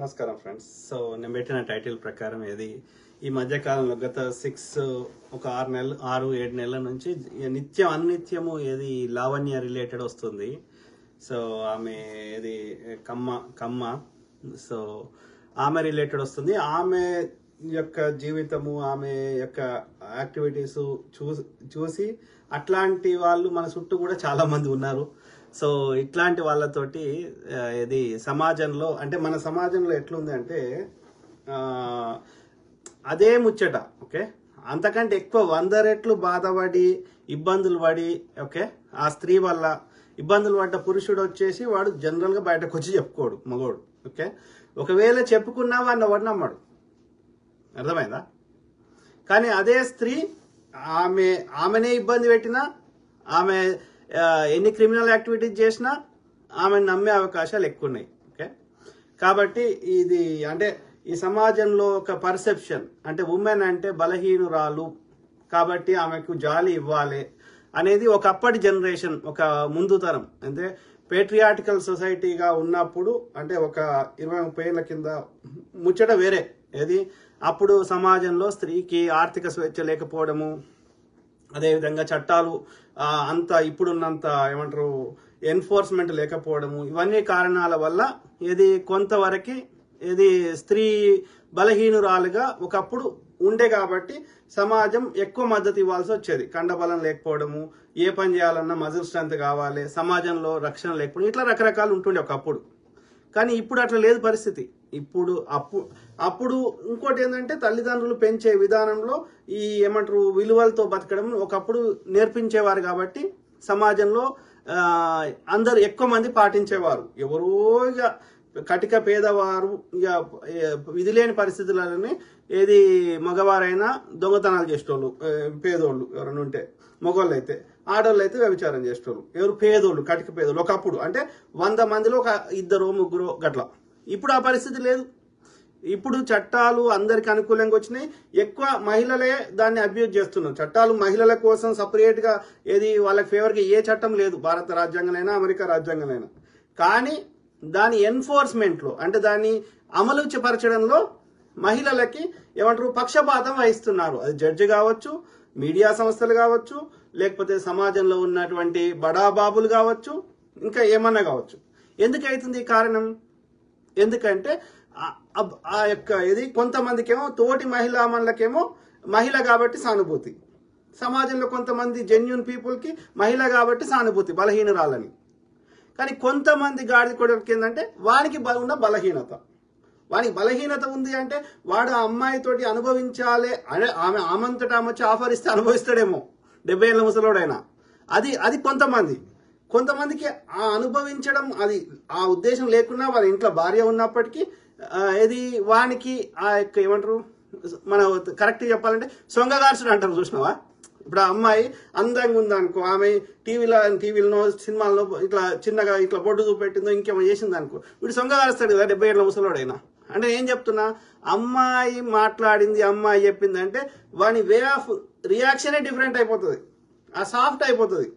నమస్కారం friends. So నేను పెట్టిన టైటిల్ ప్రకారం ఏది ఈ మధ్యకాలంలో గత 6-7 నెలల నుంచి అనిత్యము ఏది లావణ్య రిలేటెడ్ వస్తుంది. సో ఆమె ఏది కమ్మ సో ఆమె రిలేటెడ్ వస్తుంది. ఆమె యొక్క జీవితము, ఆమె యొక్క యాక్టివిటీస్ చూసి అట్లాంటి వాళ్ళు మన చుట్టూ కూడా చాలా మంది ఉన్నారు. సో ఇట్లాంటి వాళ్ళతోటి ఇది సమాజంలో అంటే మన సమాజంలో ఎట్లుంది అంటే అదే ముచ్చట, ఓకే, అంతకంటే ఎక్కువ 100 రెట్లు బాధపడి ఇబ్బందులు పడి, ఓకే, ఆ స్త్రీ వల్ల ఇబ్బందులు పడ్డ పురుషుడు వచ్చేసి వాడు జనరల్గా బయటకు వచ్చి చెప్పుకోడు మగోడు, ఓకే. ఒకవేళ చెప్పుకున్నా వాడిని ఎవరు నమ్మడు, అర్థమైందా? కానీ అదే స్త్రీ ఆమెనే ఇబ్బంది పెట్టినా, ఆమె ఎన్ని క్రిమినల్ యాక్టివిటీస్ చేసినా ఆమెను నమ్మే అవకాశాలు ఎక్కువ ఉన్నాయి, ఓకే. కాబట్టి ఇది అంటే ఈ సమాజంలో ఒక పర్సెప్షన్ అంటే ఉమెన్ అంటే బలహీనురాలు కాబట్టి ఆమెకు జాలి ఇవ్వాలి అనేది ఒకప్పటి జనరేషన్, ఒక ముందు తరం అంటే పేట్రియాటికల్ సొసైటీగా ఉన్నప్పుడు, అంటే ఒక 20-30 ఏళ్ల కింద ముచ్చట వేరే. ఏది అప్పుడు సమాజంలో స్త్రీకి ఆర్థిక స్వేచ్ఛ లేకపోవడము, అదేవిధంగా చట్టాలు అంత ఇప్పుడున్నంత ఏమంటారు ఎన్ఫోర్స్మెంట్ లేకపోవడము, ఇవన్నీ కారణాల వల్ల ఇది కొంతవరకు ఇది స్త్రీ బలహీనురాలుగా ఒకప్పుడు ఉండే కాబట్టి సమాజం ఎక్కువ మద్దతు ఇవ్వాల్సి వచ్చేది. కండబలం లేకపోవడము, ఏ పని చేయాలన్నా మజిల్ స్ట్రెంత్ కావాలి, సమాజంలో రక్షణ లేకపోవడం, ఇట్లా రకరకాలు ఉంటుండే ఒకప్పుడు. కానీ ఇప్పుడు అట్లా లేదు పరిస్థితి. అప్పుడు ఇంకోటి ఏంటంటే తల్లిదండ్రులు పెంచే విధానంలో ఈ ఏమంటారు విలువలతో బతకడం ఒకప్పుడు నేర్పించేవారు కాబట్టి సమాజంలో అందరు ఎక్కువ మంది పాటించేవారు. ఎవరో ఇక కటిక పేదవారు ఇక విధి లేని పరిస్థితులని ఏది మగవారైనా దొంగతనాలు చేసేటోళ్ళు, పేదోళ్ళు ఎవరైనా ఉంటే, మగవాళ్ళు అయితే, ఆడవాళ్ళు అయితే వ్యభిచారం చేసేటోళ్ళు, ఎవరు పేదోళ్ళు, కటిక పేదోళ్ళు. ఒకప్పుడు అంటే 100 మందిలో ఒక 2-3 గట్ల. ఇప్పుడు ఆ పరిస్థితి లేదు. ఇప్పుడు చట్టాలు అందరికి అనుకూలంగా వచ్చినాయి. ఎక్కువ మహిళలే దాన్ని అబ్యూజ్ చేస్తున్నారు. చట్టాలు మహిళల కోసం సపరేట్ గా ఏది వాళ్ళకి ఫేవర్ గా ఏ చట్టం లేదు, భారత రాజ్యాంగంలో అమెరికా రాజ్యాంగంలో. కానీ దాని ఎన్ఫోర్స్మెంట్ లో అంటే దాన్ని అమలు పరచడంలో మహిళలకి ఏమంటారు పక్షపాతం వహిస్తున్నారు. అది జడ్జి కావచ్చు, మీడియా సంస్థలు కావచ్చు, లేకపోతే సమాజంలో ఉన్నటువంటి బడాబాబులు కావచ్చు, ఇంకా ఏమన్నా కావచ్చు. ఎందుకైతుంది కారణం? ఎందుకంటే ఆ యొక్క ఇది కొంతమందికేమో తోటి మహిళకేమో మహిళ కాబట్టి సానుభూతి, సమాజంలో కొంతమంది జెన్యూన్ పీపుల్కి మహిళ కాబట్టి సానుభూతి బలహీనరాలని. కానీ కొంతమంది గాడిద కొడుకు ఏంటంటే వానికి ఉన్న బలహీనత, వానికి బలహీనత ఉంది అంటే వాడు ఆ అమ్మాయితోటి అనుభవించాలి అంటే ఆమెంతటా ఆమె వచ్చి ఆఫర్ ఇస్తే అనుభవిస్తాడేమో 70 ఏళ్ళ ముసలోడైనా. అది కొంతమందికి ఆ అనుభవించడం అది ఆ ఉద్దేశం లేకున్నా వాళ్ళ ఇంట్లో భార్య ఉన్నప్పటికీ ఇది వానికి ఆ యొక్క ఏమంటారు మనం కరెక్ట్ చెప్పాలంటే సొంగగార్చుడు అంటారు, చూసినావా? ఇప్పుడు ఆ అమ్మాయి అందంగా ఉందనుకో, ఆమె టీవీలో సినిమాల్లో ఇట్లా చిన్నగా ఇట్లా బొడ్డు చూపెట్టిందో ఇంకేమో చేసింది అనుకో, వీడు సొంగగారుస్తాడు కదా 70 ఏళ్ళ ముసలోడైనా. అంటే ఏం చెప్తున్నా, అమ్మాయి మాట్లాడింది, అమ్మాయి చెప్పింది అంటే వాని వే ఆఫ్ రియాక్షనే డిఫరెంట్ అయిపోతుంది, ఆ సాఫ్ట్ అయిపోతుంది.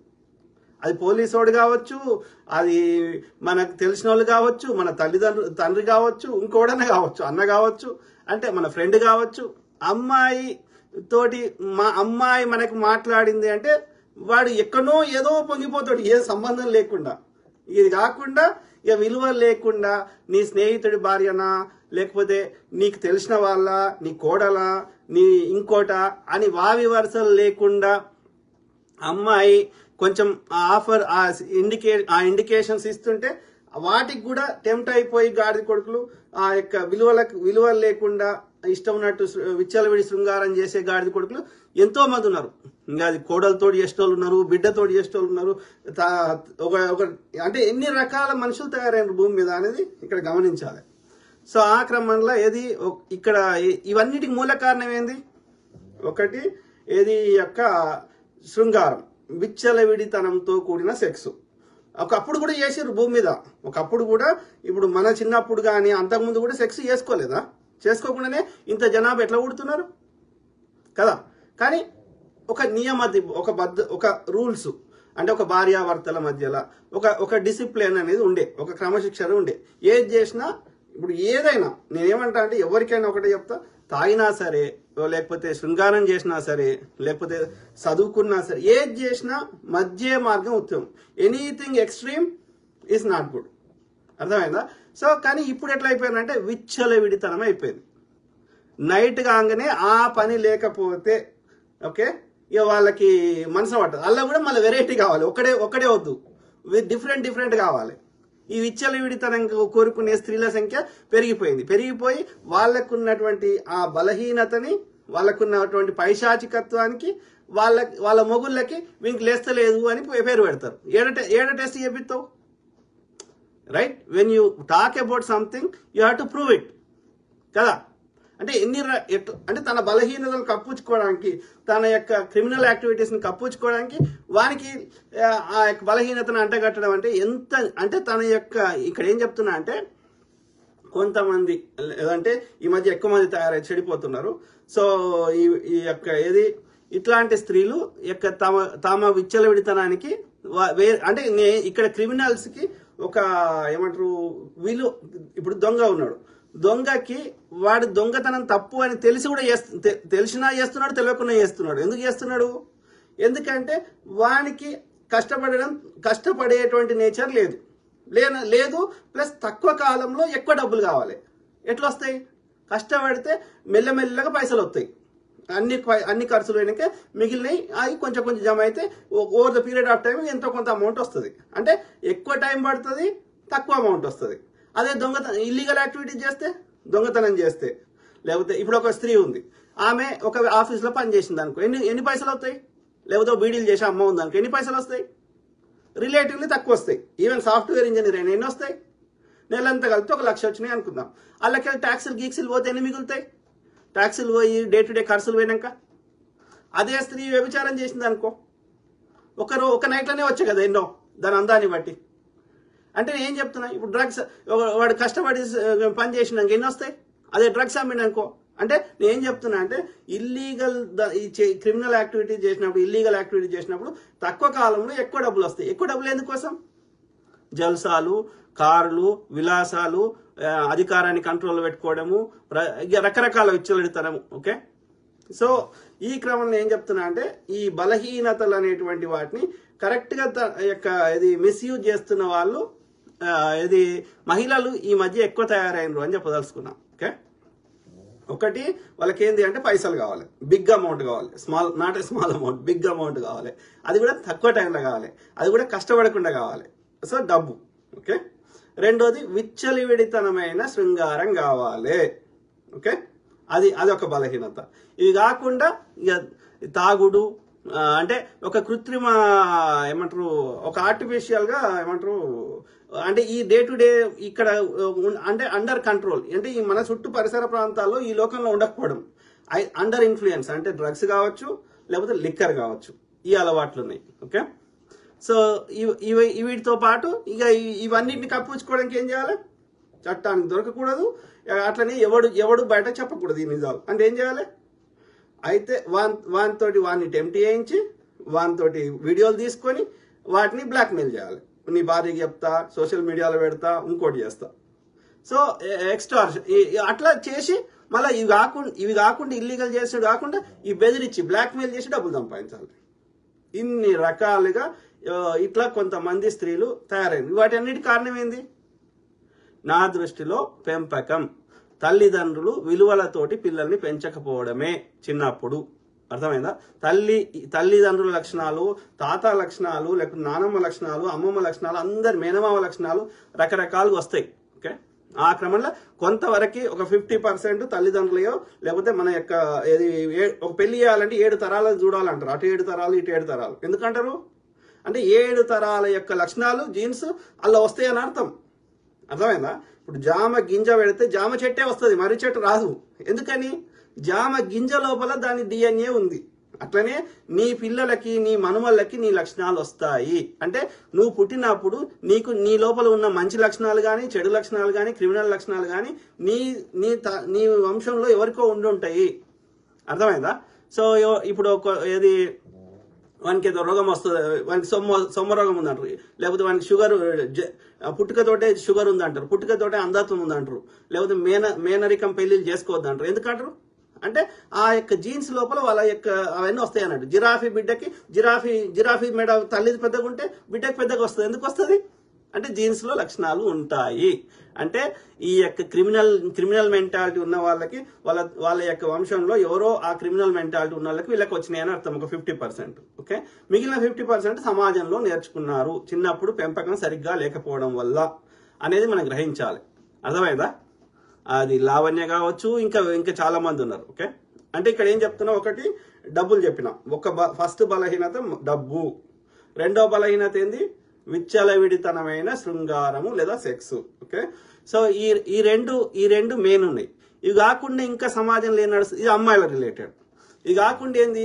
అది పోలీసోడు కావచ్చు, అది మనకు తెలిసిన వాళ్ళు కావచ్చు, మన తండ్రి కావచ్చు, ఇంకోడనే కావచ్చు, అన్న కావచ్చు, అంటే మన ఫ్రెండ్ కావచ్చు. అమ్మాయి మనకు మాట్లాడింది అంటే వాడు ఎక్కడో ఏదో పొంగిపోతాడు, ఏ సంబంధం లేకుండా. ఇది కాకుండా ఇక విలువ లేకుండా నీ స్నేహితుడి భార్యనా, లేకపోతే నీకు తెలిసిన వాళ్ళ, నీ కోడలా, నీ ఇంకోట అని వావి వరుసలు లేకుండా అమ్మాయి కొంచెం ఆఫర్ ఆ ఇండికేషన్స్ ఇస్తుంటే వాటికి కూడా టెంప్ట్ అయిపోయి గాడిద కొడుకులు ఆ యొక్క విలువలు లేకుండా ఇష్టం ఉన్నట్టు విచ్చలవిడి శృంగారం చేసే గాడిద కొడుకులు ఎంతో మంది ఉన్నారు. ఇంకా అది కోడలతోటి చేసేటోళ్ళు ఉన్నారు, బిడ్డతోటి చేసేటోళ్ళు ఉన్నారు, ఒక అంటే ఎన్ని రకాల మనుషులు తయారైన భూమి మీద అనేది ఇక్కడ గమనించాలి. సో ఆ క్రమంలో ఏది ఇక్కడ ఇవన్నిటికి మూల కారణం ఏంది? ఒకటి ఏది యొక్క శృంగారం, విచ్చలవిడితనంతో కూడిన సెక్స్. ఒకప్పుడు కూడా చేసారు భూమి మీద, ఒకప్పుడు కూడా. ఇప్పుడు మన చిన్నప్పుడు కానీ అంతకుముందు కూడా సెక్స్ చేసుకోలేదా? చేసుకోకుండానే ఇంత జనాభా ఎట్లా పుడుతున్నారు కదా. కానీ ఒక ఒక రూల్స్ అంటే ఒక భార్యాభర్తల మధ్యలో ఒక డిసిప్లిన్ అనేది ఉండే, ఒక క్రమశిక్షణ ఉండే. ఏది చేసినా ఇప్పుడు ఏదైనా నేనేమంటా అంటే ఎవరికైనా ఒకటే చెప్తా, తాగినా సరే లేకపోతే శృంగారం చేసినా సరే లేకపోతే చదువుకున్నా సరే ఏది చేసినా మధ్య మార్గం ఉత్తమం. Anything extreme is not good. అర్థమైందా? సో కానీ ఇప్పుడు ఎట్లా అయిపోయిందంటే విచ్చలవిడితనం అయిపోయింది. నైట్ కాగానే ఆ పని లేకపోతే ఓకే ఇక వాళ్ళకి మనసు పట్టదు. అలా కూడా మళ్ళీ వెరైటీ కావాలి, ఒకడే వద్దు, డిఫరెంట్ కావాలి. ఈ విచ్చలవిడితనం కోరుకునే స్త్రీల సంఖ్య పెరిగిపోయి వాళ్ళకున్నటువంటి ఆ బలహీనతని, వాళ్ళకున్నటువంటి పైశాచికత్వానికి వాళ్ళ మొగుళ్ళకి వీనికి లేస్తలేదు అని పేరు పెడతారు. ఏడ టెస్ట్ చేపిస్తావు? Right? When you talk about something you have to prove it కదా. అంటే అంటే తన బలహీనతలు కప్పుచ్చుకోవడానికి, తన యొక్క క్రిమినల్ యాక్టివిటీస్ని కప్పుచ్చుకోవడానికి వానికి ఆ యొక్క బలహీనతను అంటగట్టడం అంటే ఎంత అంటే తన యొక్క ఇక్కడ ఏం చెప్తున్నా అంటే కొంతమంది ఏదంటే ఈ మధ్య ఎక్కువ మంది చెడిపోతున్నారు. సో ఈ యొక్క ఇట్లాంటి స్త్రీలు యొక్క తమ విచ్చలవిడితనానికి అంటే ఇక్కడ క్రిమినల్స్కి ఒక ఏమంటారు వీళ్ళు, ఇప్పుడు దొంగ ఉన్నాడు, దొంగకి వాడు దొంగతనం తప్పు అని తెలిసి కూడా తెలిసినా చేస్తున్నాడు, తెలియకుండా చేస్తున్నాడు. ఎందుకు చేస్తున్నాడు? ఎందుకంటే వానికి కష్టపడేటువంటి నేచర్ లేదు. ప్లస్ తక్కువ కాలంలో ఎక్కువ డబ్బులు కావాలి. ఎట్లా వస్తాయి? కష్టపడితే మెల్లమెల్లగా పైసలు వస్తాయి. అన్ని ఖర్చులు అయినాక మిగిలినవి అవి కొంచెం జమ అయితే over the period of time ఎంతో కొంత అమౌంట్ వస్తుంది. అంటే ఎక్కువ టైం పడుతుంది, తక్కువ అమౌంట్ వస్తుంది. అదే ఇల్లీగల్ యాక్టివిటీస్ చేస్తే, దొంగతనం చేస్తే, లేకపోతే ఇప్పుడు ఒక స్త్రీ ఉంది, ఆమె ఒక ఆఫీస్లో పని చేసింది అనుకో, ఎన్ని పైసలు వస్తాయి? లేకపోతే బీడీలు చేసి అమ్మ ఉంది అనుకో, ఎన్ని పైసలు వస్తాయి? రిలేటివ్లీ తక్కువ వస్తాయి. ఈవెన్ సాఫ్ట్వేర్ ఇంజనీర్ అయినా ఎన్ని వస్తాయి? నెలంతా కలిపితే 1 లక్ష వచ్చినాయి అనుకుందాం. అలాగే ట్యాక్సులు గీక్సులు పోతే ఎన్ని మిగులుతాయి? ట్యాక్సులు పోయి డే టు డే ఖర్చులు పోయినాక అదే స్త్రీ వ్యభిచారం చేసింది అనుకో, ఒక నైట్లోనే వచ్చాయి కదా ఎన్నో, దాని అందాన్ని బట్టి. అంటే నేను ఏం చెప్తున్నా, ఇప్పుడు డ్రగ్స్ వాడు కష్టపడి పని చేసినాక ఎన్ని వస్తాయి? అదే డ్రగ్స్ అమ్మిన అనుకో. అంటే నేను ఏం చెప్తున్నా అంటే క్రిమినల్ యాక్టివిటీస్ చేసినప్పుడు, ఇల్లీగల్ యాక్టివిటీస్ చేసినప్పుడు తక్కువ కాలంలో ఎక్కువ డబ్బులు వస్తాయి. ఎక్కువ డబ్బులు ఎందుకోసం? జల్సాలు, కార్లు, విలాసాలు, అధికారాన్ని కంట్రోల్లో పెట్టుకోవడము, రకరకాల విచ్చలవిడితనము. ఓకే, సో ఈ క్రమంలో ఏం చెప్తున్నా అంటే ఈ బలహీనతలు అనేటువంటి వాటిని కరెక్ట్గా మిస్యూజ్ చేస్తున్న వాళ్ళు మహిళలు ఈ మధ్య ఎక్కువ తయారైనరు అని చెప్పదలుచుకున్నాం. ఓకే, ఒకటి వాళ్ళకి ఏంటి అంటే పైసలు కావాలి, బిగ్ అమౌంట్ కావాలి, not a small amount, big amount కావాలి. అది కూడా తక్కువ టైంలో కావాలి, అది కూడా కష్టపడకుండా కావాలి. సో డబ్బు. ఓకే, రెండోది విచ్చలవిడితనమైన శృంగారం కావాలి. ఓకే, అది ఒక బలహీనత. ఇవి కాకుండా ఇక తాగుడు అంటే ఒక కృత్రిమ ఏమంటారు, ఒక ఆర్టిఫిషియల్గా ఏమంటారు అంటే ఈ డే టు డే ఇక్కడ అంటే అండర్ కంట్రోల్, అంటే ఈ మన చుట్టూ పరిసర ప్రాంతాల్లో ఈ లోకంలో ఉండకపోవడం, అండర్ ఇన్ఫ్లుయెన్స్ అంటే డ్రగ్స్ కావచ్చు, లేకపోతే లిక్కర్ కావచ్చు, ఈ అలవాట్లు ఉన్నాయి. ఓకే, సో వీటితో పాటు ఇక ఇవన్నిటిని కప్పించుకోవడానికి ఏం చేయాలి? చట్టానికి దొరకకూడదు, అట్లనే ఎవడు బయట చెప్పకూడదు ఈ నిజాలు. అంటే ఏం చేయాలి? అయితే వాడిని టెంప్ట్ చేయించి వానితోటి వీడియోలు తీసుకొని వాటిని బ్లాక్మెయిల్ చేయాలి. నీ భార్యకి చెప్తా, సోషల్ మీడియాలో పెడతా, ఇంకోటి చేస్తా. సో ఎక్స్టార్షన్ అట్లా చేసి మళ్ళీ ఇవి కాకుండా ఇల్లీగల్ చేసేది కాకుండా ఈ బెదిరించి బ్లాక్మెయిల్ చేసి డబ్బులు సంపాదించాలి. ఇన్ని రకాలుగా ఇట్లా కొంతమంది స్త్రీలు తయారైంది. వాటి అన్నిటి కారణం ఏంది? నా దృష్టిలో పెంపకం. తల్లిదండ్రులు విలువలతోటి పిల్లల్ని పెంచకపోవడమే చిన్నప్పుడు. అర్థమైందా? తల్లిదండ్రుల లక్షణాలు, తాత లక్షణాలు, లేకపోతే నానమ్మ లక్షణాలు, అమ్మమ్మ లక్షణాలు, అందరి మేనమామ లక్షణాలు రకరకాలుగా వస్తాయి. ఓకే, ఆ క్రమంలో కొంతవరకు ఒక 50% తల్లిదండ్రులయో లేకపోతే మన యొక్క ఒక పెళ్లి చేయాలంటే 7 తరాలు చూడాలంటారు. అటు 7 తరాలు, ఇటు 7 తరాలు. ఎందుకంటారు? అంటే 7 తరాల యొక్క లక్షణాలు జీన్స్ అలా వస్తాయని అర్థం. అర్థమైందా? ఇప్పుడు జామ గింజ పెడితే జామ చెట్టే వస్తుంది, మర్రి చెట్టు రాదు. ఎందుకని? జామ గింజ లోపల దాని DNA ఉంది. అట్లనే నీ పిల్లలకి, నీ మనుమళ్ళకి నీ లక్షణాలు వస్తాయి. అంటే నువ్వు పుట్టినప్పుడు నీ లోపల ఉన్న మంచి లక్షణాలు కానీ, చెడు లక్షణాలు కానీ, క్రిమినల్ లక్షణాలు కానీ నీ వంశంలో ఎవరికో ఉండుంటాయి. అర్థమైందా? సో ఇప్పుడు వానికి ఏదో రోగం వస్తుంది, వానికి సొమ్మ రోగం ఉందంటారు, లేకపోతే వానికి షుగర్ పుట్టుకతోటే షుగర్ ఉందంటారు, పుట్టుకతోటే అంధత్వం ఉందంటారు, లేకపోతే మేనరికం పెళ్లిళ్ళు చేసుకోవద్దు అంటారు. ఎందుకంటారు అంటే ఆ యొక్క జీన్స్ లోపల వాళ్ళ యొక్క అవన్నీ వస్తాయి అన్నట్టు. జిరాఫీ బిడ్డకి జిరాఫీ మెడ తల్లిది పెద్దగా ఉంటే బిడ్డకి పెద్దగా వస్తుంది. ఎందుకు వస్తుంది అంటే జీన్స్ లో లక్షణాలు ఉంటాయి. అంటే ఈ యొక్క క్రిమినల్ మెంటాలిటీ ఉన్న వాళ్ళకి వాళ్ళ యొక్క వంశంలో ఎవరో ఆ క్రిమినల్ మెంటాలిటీ ఉన్న వాళ్ళకి వీళ్ళకి వచ్చినాయని అర్థం, ఒక 50%. ఓకే, మిగిలిన 50% సమాజంలో నేర్చుకున్నారు చిన్నప్పుడు, పెంపకం సరిగ్గా లేకపోవడం వల్ల అనేది మనం గ్రహించాలి. అర్థమైందా? అది లావణ్య కావచ్చు, ఇంకా చాలా మంది ఉన్నారు. ఓకే, అంటే ఇక్కడ ఏం చెప్తున్నా, ఒకటి డబ్బులు చెప్పిన, ఫస్ట్ బలహీనత డబ్బు, రెండో బలహీనత ఏంది విచ్చలవిడితనమైన శృంగారము లేదా సెక్స్. ఓకే, సో ఈ రెండు మెయిన్ ఉన్నాయి. ఇవి కాకుండా ఇంకా సమాజంలో ఏం నడుస్తుంది, ఇది అమ్మాయిల రిలేటెడ్. ఇది కాకుండా ఏంది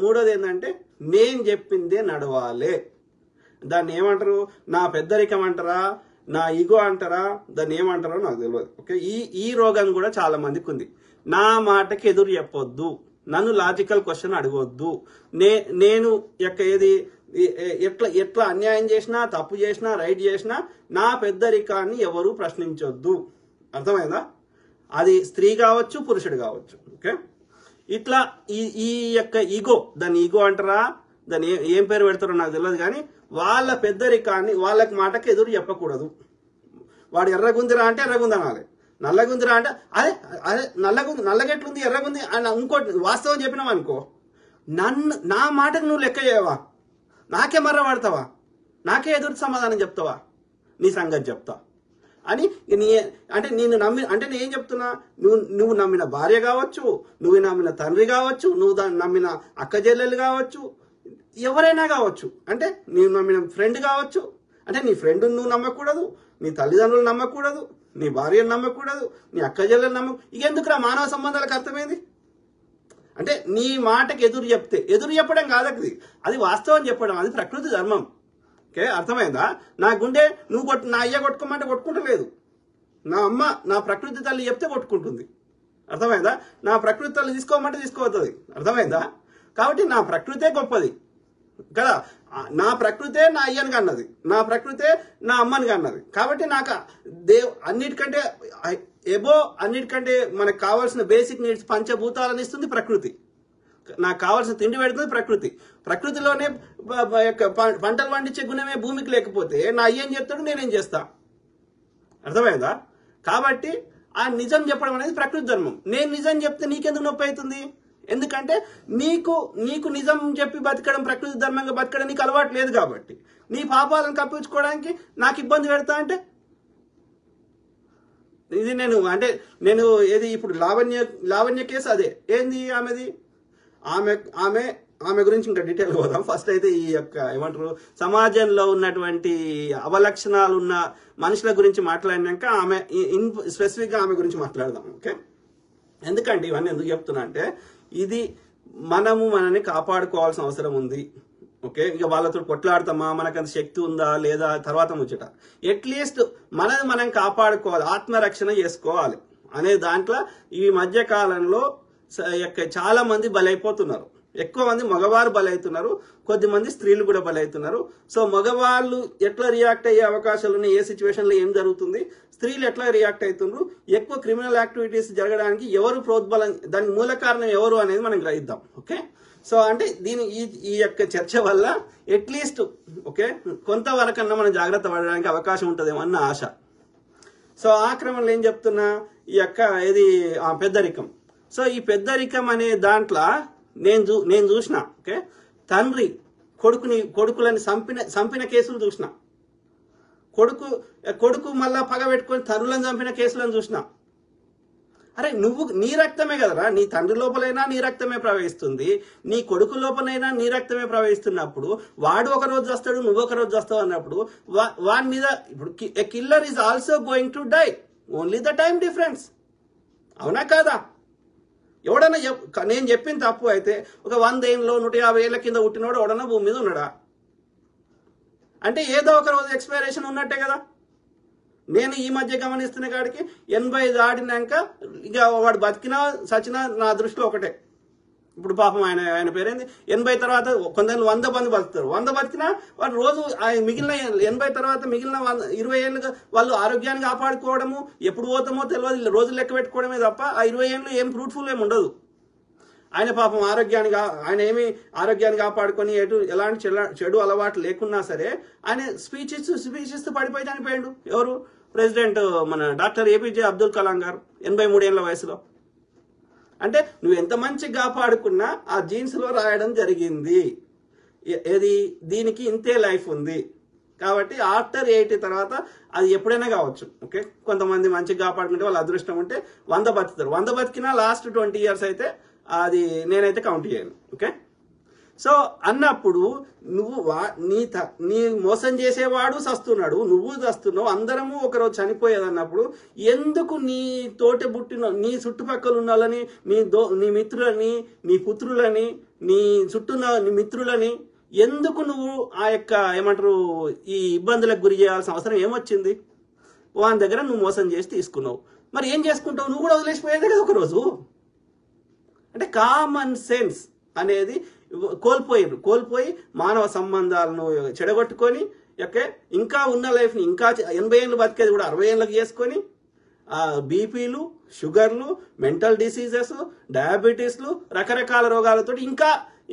మూడోది ఏంటంటే నేను చెప్పిందే నడవాలే. దాన్ని ఏమంటారు, నా పెద్దరికం అంటారా, నా ఈగో అంటారా, దాన్ని ఏమంటారో నాకు తెలియదు. ఓకే, ఈ రోగం కూడా చాలా మందికి ఉంది. నా మాటకి ఎదురు చెప్పొద్దు, నన్ను లాజికల్ క్వశ్చన్ అడగొద్దు, నేను యొక్క ఏది ఎట్లా అన్యాయం చేసినా, తప్పు చేసినా, రైట్ చేసినా నా పెద్దరికాన్ని ఎవరు ప్రశ్నించొద్దు. అర్థమైందా? అది స్త్రీ కావచ్చు, పురుషుడు కావచ్చు. ఓకే, ఇట్లా ఈ యొక్క ఈగో, దాన్ని ఈగో అంటారా, దాన్ని ఏం పేరు పెడతారో నాకు తెలియదు, కానీ వాళ్ళ పెద్దరికాన్ని వాళ్ళకి మాటకి ఎదురు చెప్పకూడదు. వాడు ఎర్రగుందిరా అంటే ఎర్రగుంది అనాలి, నల్లగుందిరా అంటే అదే నల్లగెట్లుంది ఎర్రగుంది అని ఇంకోటి వాస్తవం చెప్పినావు అనుకో, నా మాటకు నువ్వు లెక్క చేయవా, నాకే మర్ర పడతావా, నాకే ఎదురు సమాధానం చెప్తావా, నీ సంగతి చెప్తా అని అంటే నేను నేను ఏం చెప్తున్నా, నువ్వు నమ్మిన భార్య కావచ్చు, నువ్వు నమ్మిన తండ్రి కావచ్చు, నువ్వు దాన్ని నమ్మిన అక్క చెల్లెలు కావచ్చు, ఎవరైనా కావచ్చు, అంటే నీవు నమ్మిన ఫ్రెండ్ కావచ్చు, అంటే నీ ఫ్రెండ్ నువ్వు నమ్మకూడదు, నీ తల్లిదండ్రులు నమ్మకూడదు, నీ భార్యను నమ్మకూడదు, నీ అక్క చెల్లెలు ఇక ఎందుకురా మానవ సంబంధాలకు అర్థమైంది అంటే నీ మాటకి ఎదురు చెప్పడం కాదది, అది వాస్తవం చెప్పడం, అది ప్రకృతి ధర్మం. ఓకే, అర్థమైందా? నా గుండె నా అయ్య కొట్టుకోమంటే కొట్టుకుంటలేదు, నా అమ్మ నా ప్రకృతి తల్లి చెప్తే కొట్టుకుంటుంది. అర్థమైందా? నా ప్రకృతి తల్లి తీసుకోమంటే తీసుకోవద్దు. అర్థమైందా? కాబట్టి నా ప్రకృతే గొప్పది కదా, నా ప్రకృతే నా అయ్యని కన్నది, నా ప్రకృతే నా అమ్మని కన్నది. కాబట్టి నాకు అన్నిటికంటే అన్నిటికంటే మనకు కావాల్సిన బేసిక్ నీడ్స్ పంచభూతాలను ఇస్తుంది ప్రకృతి. నాకు కావాల్సిన తిండి పెడుతుంది ప్రకృతి. ప్రకృతిలోనే పంటలు పండించే గుణమే భూమికి లేకపోతే నా అయ్యేం చేస్తాడు, నేనేం చేస్తా. అర్థమైందా? కాబట్టి ఆ నిజం చెప్పడం అనేది ప్రకృతి ధర్మం. నేను నిజం చెప్తే నీకెందుకు నొప్పి అవుతుంది? ఎందుకంటే నీకు నిజం చెప్పి బతకడం, ప్రకృతి ధర్మంగా బతకడం నీకు అలవాటు లేదు కాబట్టి, నీ పాపాలను కప్పించుకోవడానికి నాకు ఇబ్బంది పెడతా అంటే ఇది నేను ఏది ఇప్పుడు లావణ్య కేసు అదే ఏంది, ఆమె గురించి ఇంకా డీటెయిల్ పోదాం. ఫస్ట్ అయితే ఈ యొక్క ఏమంటారు సమాజంలో ఉన్నటువంటి అవలక్షణాలు ఉన్న మనుషుల గురించి మాట్లాడినాక స్పెసిఫిక్ గా ఆమె గురించి మాట్లాడదాం. ఓకే, ఎందుకంటే ఇవన్నీ ఎందుకు చెప్తున్నా అంటే ఇది మనల్ని కాపాడుకోవాల్సిన అవసరం ఉంది. ఓకే, ఇక వాళ్ళతో కొట్లాడతామా, మనకంత శక్తి ఉందా లేదా తర్వాత ముచ్చట. అట్లీస్ట్ మనది మనం కాపాడుకోవాలి, ఆత్మరక్షణ చేసుకోవాలి అనే దాంట్లో ఈ మధ్య కాలంలో చాలా మంది బలైపోతున్నారు. ఎక్కువ మంది మగవారు బలవుతున్నారు, కొద్దిమంది స్త్రీలు కూడా బలవుతున్నారు. సో మగవాళ్ళు ఎట్లా రియాక్ట్ అయ్యే అవకాశాలు ఉన్నాయి, ఏ సిచ్యువేషన్లో ఏం జరుగుతుంది, స్త్రీలు ఎట్లా రియాక్ట్ అవుతున్నారు, ఎక్కువ క్రిమినల్ యాక్టివిటీస్ జరగడానికి ఎవరు ప్రోద్బలం, దానికి మూల కారణం ఎవరు అనేది మనం గ్రహిద్దాం. ఓకే, సో అంటే ఈ యొక్క చర్చ వల్ల అట్లీస్ట్ ఓకే కొంతవరకన్నా మనం జాగ్రత్త పడడానికి అవకాశం ఉంటుందేమో అన్న ఆశ. సో ఆ క్రమంలో ఏం చెప్తున్నా, ఈ యొక్క ఇది పెద్దరికం. సో ఈ పెద్దరికం అనే దాంట్లో నేను చూసిన ఓకే తండ్రి కొడుకులని చంపిన కేసులు చూసిన, కొడుకు మళ్ళా పగ పెట్టుకొని తరులను చంపిన కేసులను చూసిన. అరే నీ రక్తమే కదరా, నీ తండ్రి లోపలైనా నీ రక్తమే ప్రవహిస్తుంది, నీ కొడుకు లోపలైనా నీ రక్తమే ప్రవహిస్తున్నప్పుడు వాడు ఒక రోజు వస్తాడు, నువ్వు ఒక రోజు వస్తావు అన్నప్పుడు వాడి మీద ఇప్పుడు a killer is also going to die, only the time difference. అవునా కాదా? ఎవడన్నా నేను చెప్పిన తప్పు అయితే ఒక 100 ఏళ్ళలో 150 ఏళ్ల కింద పుట్టినోడు ఎవడన్నా భూమి మీద ఉన్నాడా? అంటే ఏదో ఒక రోజు ఎక్స్పైరేషన్ ఉన్నట్టే కదా. నేను ఈ మధ్య గమనిస్తున్న కాడికి 80 దాటినాక ఇక వాడు బతికినా సచినా నా దృష్టిలో ఒకటే. ఇప్పుడు పాపం ఆయన పేరేంది 80 తర్వాత కొందరు 100 మంది బతుకుతారు. 100 బతికినా వాళ్ళు రోజు మిగిలిన 80 తర్వాత మిగిలిన 20 ఏళ్ళుగా వాళ్ళు ఆరోగ్యాన్ని కాపాడుకోవడము, ఎప్పుడు పోతామో తెలియదు, రోజులు లెక్క పెట్టుకోవడమే తప్ప ఆ 20 ఏళ్ళు ఏం ఫ్రూట్ఫుల్ ఏమి ఉండదు. ఆయన పాపం ఆయన ఏమి ఆరోగ్యాన్ని కాపాడుకొని ఎలాంటి చెడు అలవాటు లేకున్నా సరే ఆయన స్పీచ్ పడిపోయి చనిపోయాడు. ఎవరు? ప్రెసిడెంట్ మన డాక్టర్ ఏపీజే అబ్దుల్ కలాం గారు 83 ఏళ్ల వయసులో. అంటే నువ్వు ఎంత మంచిగా కాపాడుకున్నా ఆ జీన్స్ లో రాయడం జరిగింది, దీనికి ఇంతే లైఫ్ ఉంది. కాబట్టి ఆఫ్టర్ 80 తర్వాత అది ఎప్పుడైనా కావచ్చు. ఓకే, కొంతమంది మంచిగా కాపాడుకుంటే వాళ్ళ అదృష్టం ఉంటే 100 బతుకుతారు. 100 బతికినా లాస్ట్ 20 years అయితే అది నేనైతే కౌంట్ చేయను. ఓకే, సో అన్నప్పుడు నువ్వు నీ మోసం చేసేవాడు చస్తున్నాడు, నువ్వు చస్తున్నావు, అందరము ఒకరోజు చనిపోయేది అన్నప్పుడు ఎందుకు నీ తోటి బుట్టిన నీ చుట్టుపక్కల ఉన్న వాళ్ళని, నీ మిత్రులని, నీ పుత్రులని, నీ మిత్రులని ఎందుకు నువ్వు ఆ యొక్క ఏమంటారు ఈ ఇబ్బందులకు గురి చేయాల్సిన అవసరం ఏమొచ్చింది? వాని దగ్గర నువ్వు మోసం చేసి తీసుకున్నావు, మరి ఏం చేసుకుంటావు? నువ్వు కూడా వదిలేసిపోయేదే కదా ఒకరోజు. అంటే కామన్ సెన్స్ అనేది కోల్పోయి మానవ సంబంధాలను చెడగొట్టుకొని ఇంకా ఉన్న లైఫ్ని ఇంకా 80 ఏళ్ళు బతికేది కూడా 60 ఏళ్ళకి చేసుకొని బీపీలు, షుగర్లు, మెంటల్ డిసీజెస్, డయాబెటీస్లు, రకరకాల రోగాలతో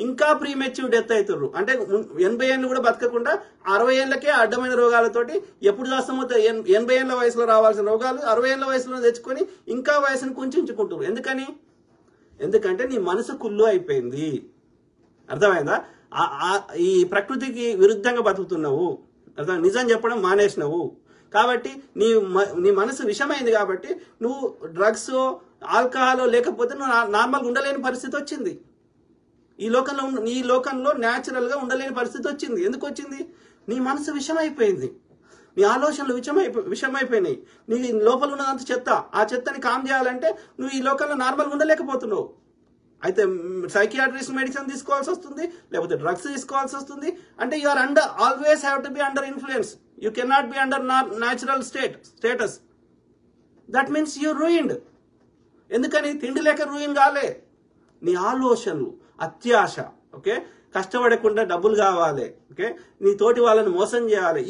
ఇంకా ప్రీమెచ్యూర్ డెత్ అవుతారు. అంటే 80 ఏళ్ళు కూడా బతకకుండా 60 ఏళ్ళకే అడ్డమైన రోగాలతోటి ఎప్పుడు చేస్తామో 80 ఏళ్ళ వయసులో రావాల్సిన రోగాలు 60 ఏళ్ళ వయసులో తెచ్చుకొని ఇంకా వయసును కుంచుకుంటారు. ఎందుకంటే నీ మనసు కుళ్ళు అయిపోయింది. అర్థమైందా? ఈ ప్రకృతికి విరుద్ధంగా బతుకుతున్నావు, నిజం చెప్పడం మానేసినావు. కాబట్టి నీ మనసు విషమైంది. కాబట్టి నువ్వు డ్రగ్స్, ఆల్కహాల్ లేకపోతే నువ్వు నార్మల్గా ఉండలేని పరిస్థితి వచ్చింది. ఈ లోకంలో న్యాచురల్ గా ఉండలేని పరిస్థితి వచ్చింది. ఎందుకు వచ్చింది? నీ మనసు విషమైపోయింది, నీ ఆలోచనలు విషమైపోయినాయి, నీ లోపల ఉన్నదంత చెత్త. ఆ చెత్తని కామ్ చేయాలంటే నువ్వు ఈ లోకంలో నార్మల్గా ఉండలేకపోతున్నావు. అయితే సైకియాట్రిస్ట్ మెడిసిన్ తీసుకోవాల్సి వస్తుంది, లేకపోతే డ్రగ్స్ తీసుకోవాల్సి వస్తుంది. అంటే you are always have to be under influence. You cannot be under natural status. That means you ruined. ఎందుకని? తిండి లేక రూయిన్ కాలే, నీ ఆలోచనలు, అత్యాశ. ఓకే, కష్టపడకుండా డబ్బులు కావాలి. ఓకే, నీ తోటి వాళ్ళని మోసం చేయాలి.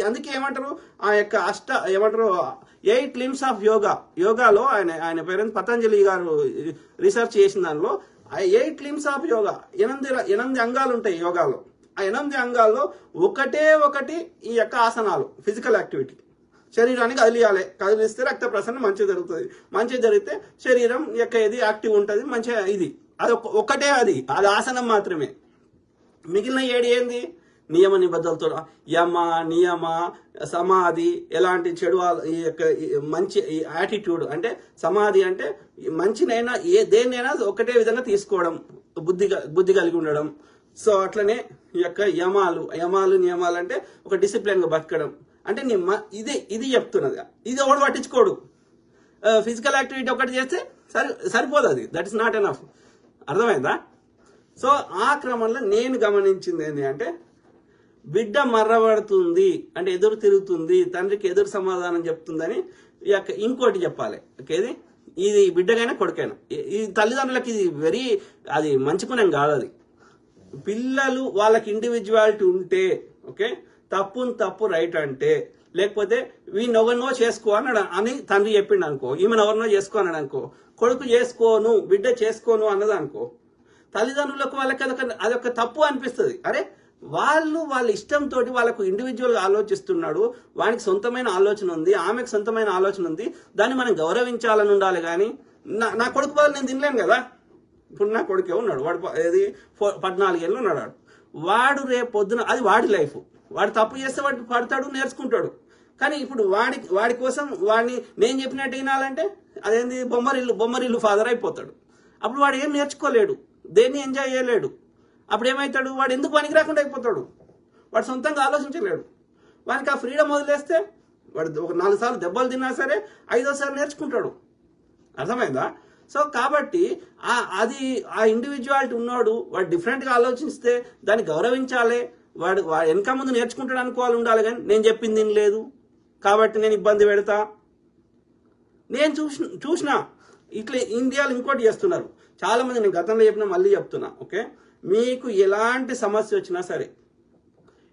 అందుకే ఏమంటారు ఆ యొక్క 8 limbs ఆఫ్ యోగాలో ఆయన పేరెంట్ పతంజలి గారు రీసెర్చ్ చేసిన దానిలో 8 limbs ఆఫ్ యోగా 8 అంగాలు ఉంటాయి యోగాలో. ఆ 8 అంగాల్లో ఒకటి ఈ యొక్క ఆసనాలు, ఫిజికల్ యాక్టివిటీ. శరీరాన్ని కదిలిస్తే రక్త ప్రసరణ మంచిగా జరుగుతుంది, మంచిగా జరిగితే శరీరం యొక్క ఇది యాక్టివ్ ఉంటుంది, మంచిగా అది ఒకటే, అది ఆసనం మాత్రమే. మిగిలిన 7 ఏంది? నియమ నిబద్ధలతో యమ, నియమ, సమాధి, ఎలాంటి చెడు ఈ యొక్క మంచి యాటిట్యూడ్. అంటే సమాధి అంటే మంచినైనా దేన్నైనా ఒకటే విధంగా తీసుకోవడం, బుద్ధి కలిగి ఉండడం. సో అట్లనే ఈ యొక్క యమాలు నియమాలు అంటే ఒక డిసిప్లిన్ గా బతకడం. అంటే ఇది చెప్తున్నది. ఇది ఒకటి పట్టించుకోడు. ఫిజికల్ యాక్టివిటీ ఒకటి చేస్తే సరిపోదు, అది దట్ ఇస్ నాట్ ఎనఫ్. అర్థమైందా? సో ఆ క్రమంలో నేను గమనించింది ఏంటి అంటే, బిడ్డ మర్రబడుతుంది అంటే ఎదురు తిరుగుతుంది, తండ్రికి ఎదురు సమాధానం చెప్తుందని ఇంకోటి చెప్పాలి. ఓకేది, ఇది బిడ్డకైనా కొడుకైనా, ఈ తల్లిదండ్రులకి ఇది అది మంచి పని కాదు. అది పిల్లలు వాళ్ళకి ఇండివిజువాలిటీ ఉంటే, ఓకే, తప్పు రైట్ అంటే, లేకపోతే వీనెవరినో చేసుకో అని తండ్రి చెప్పిండు అనుకో, ఈమెను ఎవరినో చేసుకో అన్నాడు అనుకో, కొడుకు చేసుకోను, బిడ్డ చేసుకోను అన్నది అనుకో, తల్లిదండ్రులకు వాళ్ళకి అదొక తప్పు అనిపిస్తుంది. అరే వాళ్ళ ఇష్టంతో వాళ్ళకు ఇండివిజువల్ ఆలోచిస్తున్నాడు, వానికి సొంతమైన ఆలోచన ఉంది, ఆమెకు సొంతమైన ఆలోచన ఉంది, దాన్ని మనం గౌరవించాలని ఉండాలి. కానీ నా కొడుకు వాళ్ళు నేను తినలేను కదా. ఇప్పుడు నా కొడుకే ఉన్నాడు, వాడు 14 ఏళ్ళు ఉన్నాడు, వాడు రేపు పొద్దున అది వాడి లైఫ్, వాడు తప్పు చేస్తే వాడు పడతాడు, నేర్చుకుంటాడు. కానీ ఇప్పుడు వాడి కోసం వాడిని నేను చెప్పినట్టు వినాలంటే అదేంది బొమ్మరిల్లు ఫాదర్ అయిపోతాడు. అప్పుడు వాడు ఏం నేర్చుకోలేడు, దేన్ని ఎంజాయ్ చేయలేడు. అప్పుడు ఏమవుతాడు? వాడు ఎందుకు పనికి రాకుండా అయిపోతాడు, వాడు సొంతంగా ఆలోచించలేడు. వానికి ఆ ఫ్రీడమ్ వదిలేస్తే వాడు ఒక 4 సార్లు దెబ్బలు తిన్నా సరే 5వ నేర్చుకుంటాడు. అర్థమైందా? సో కాబట్టి ఆ ఇండివిజువాలిటీ ఉన్నాడు, వాడు డిఫరెంట్గా ఆలోచిస్తే దాన్ని గౌరవించాలి. వాడు వెనక ముందు నేర్చుకుంటాడు అనుకోవాలి ఉండాలి. కానీ నేను చెప్పింది లేదు కాబట్టి నేను ఇబ్బంది పెడతా. నేను చూసిన ఇట్లా ఇండియాలో ఇంకోటి చేస్తున్నారు చాలా మంది. నేను గతంలో చెప్పినా మళ్ళీ చెప్తున్నా. ఓకే, మీకు ఎలాంటి సమస్య వచ్చినా సరే,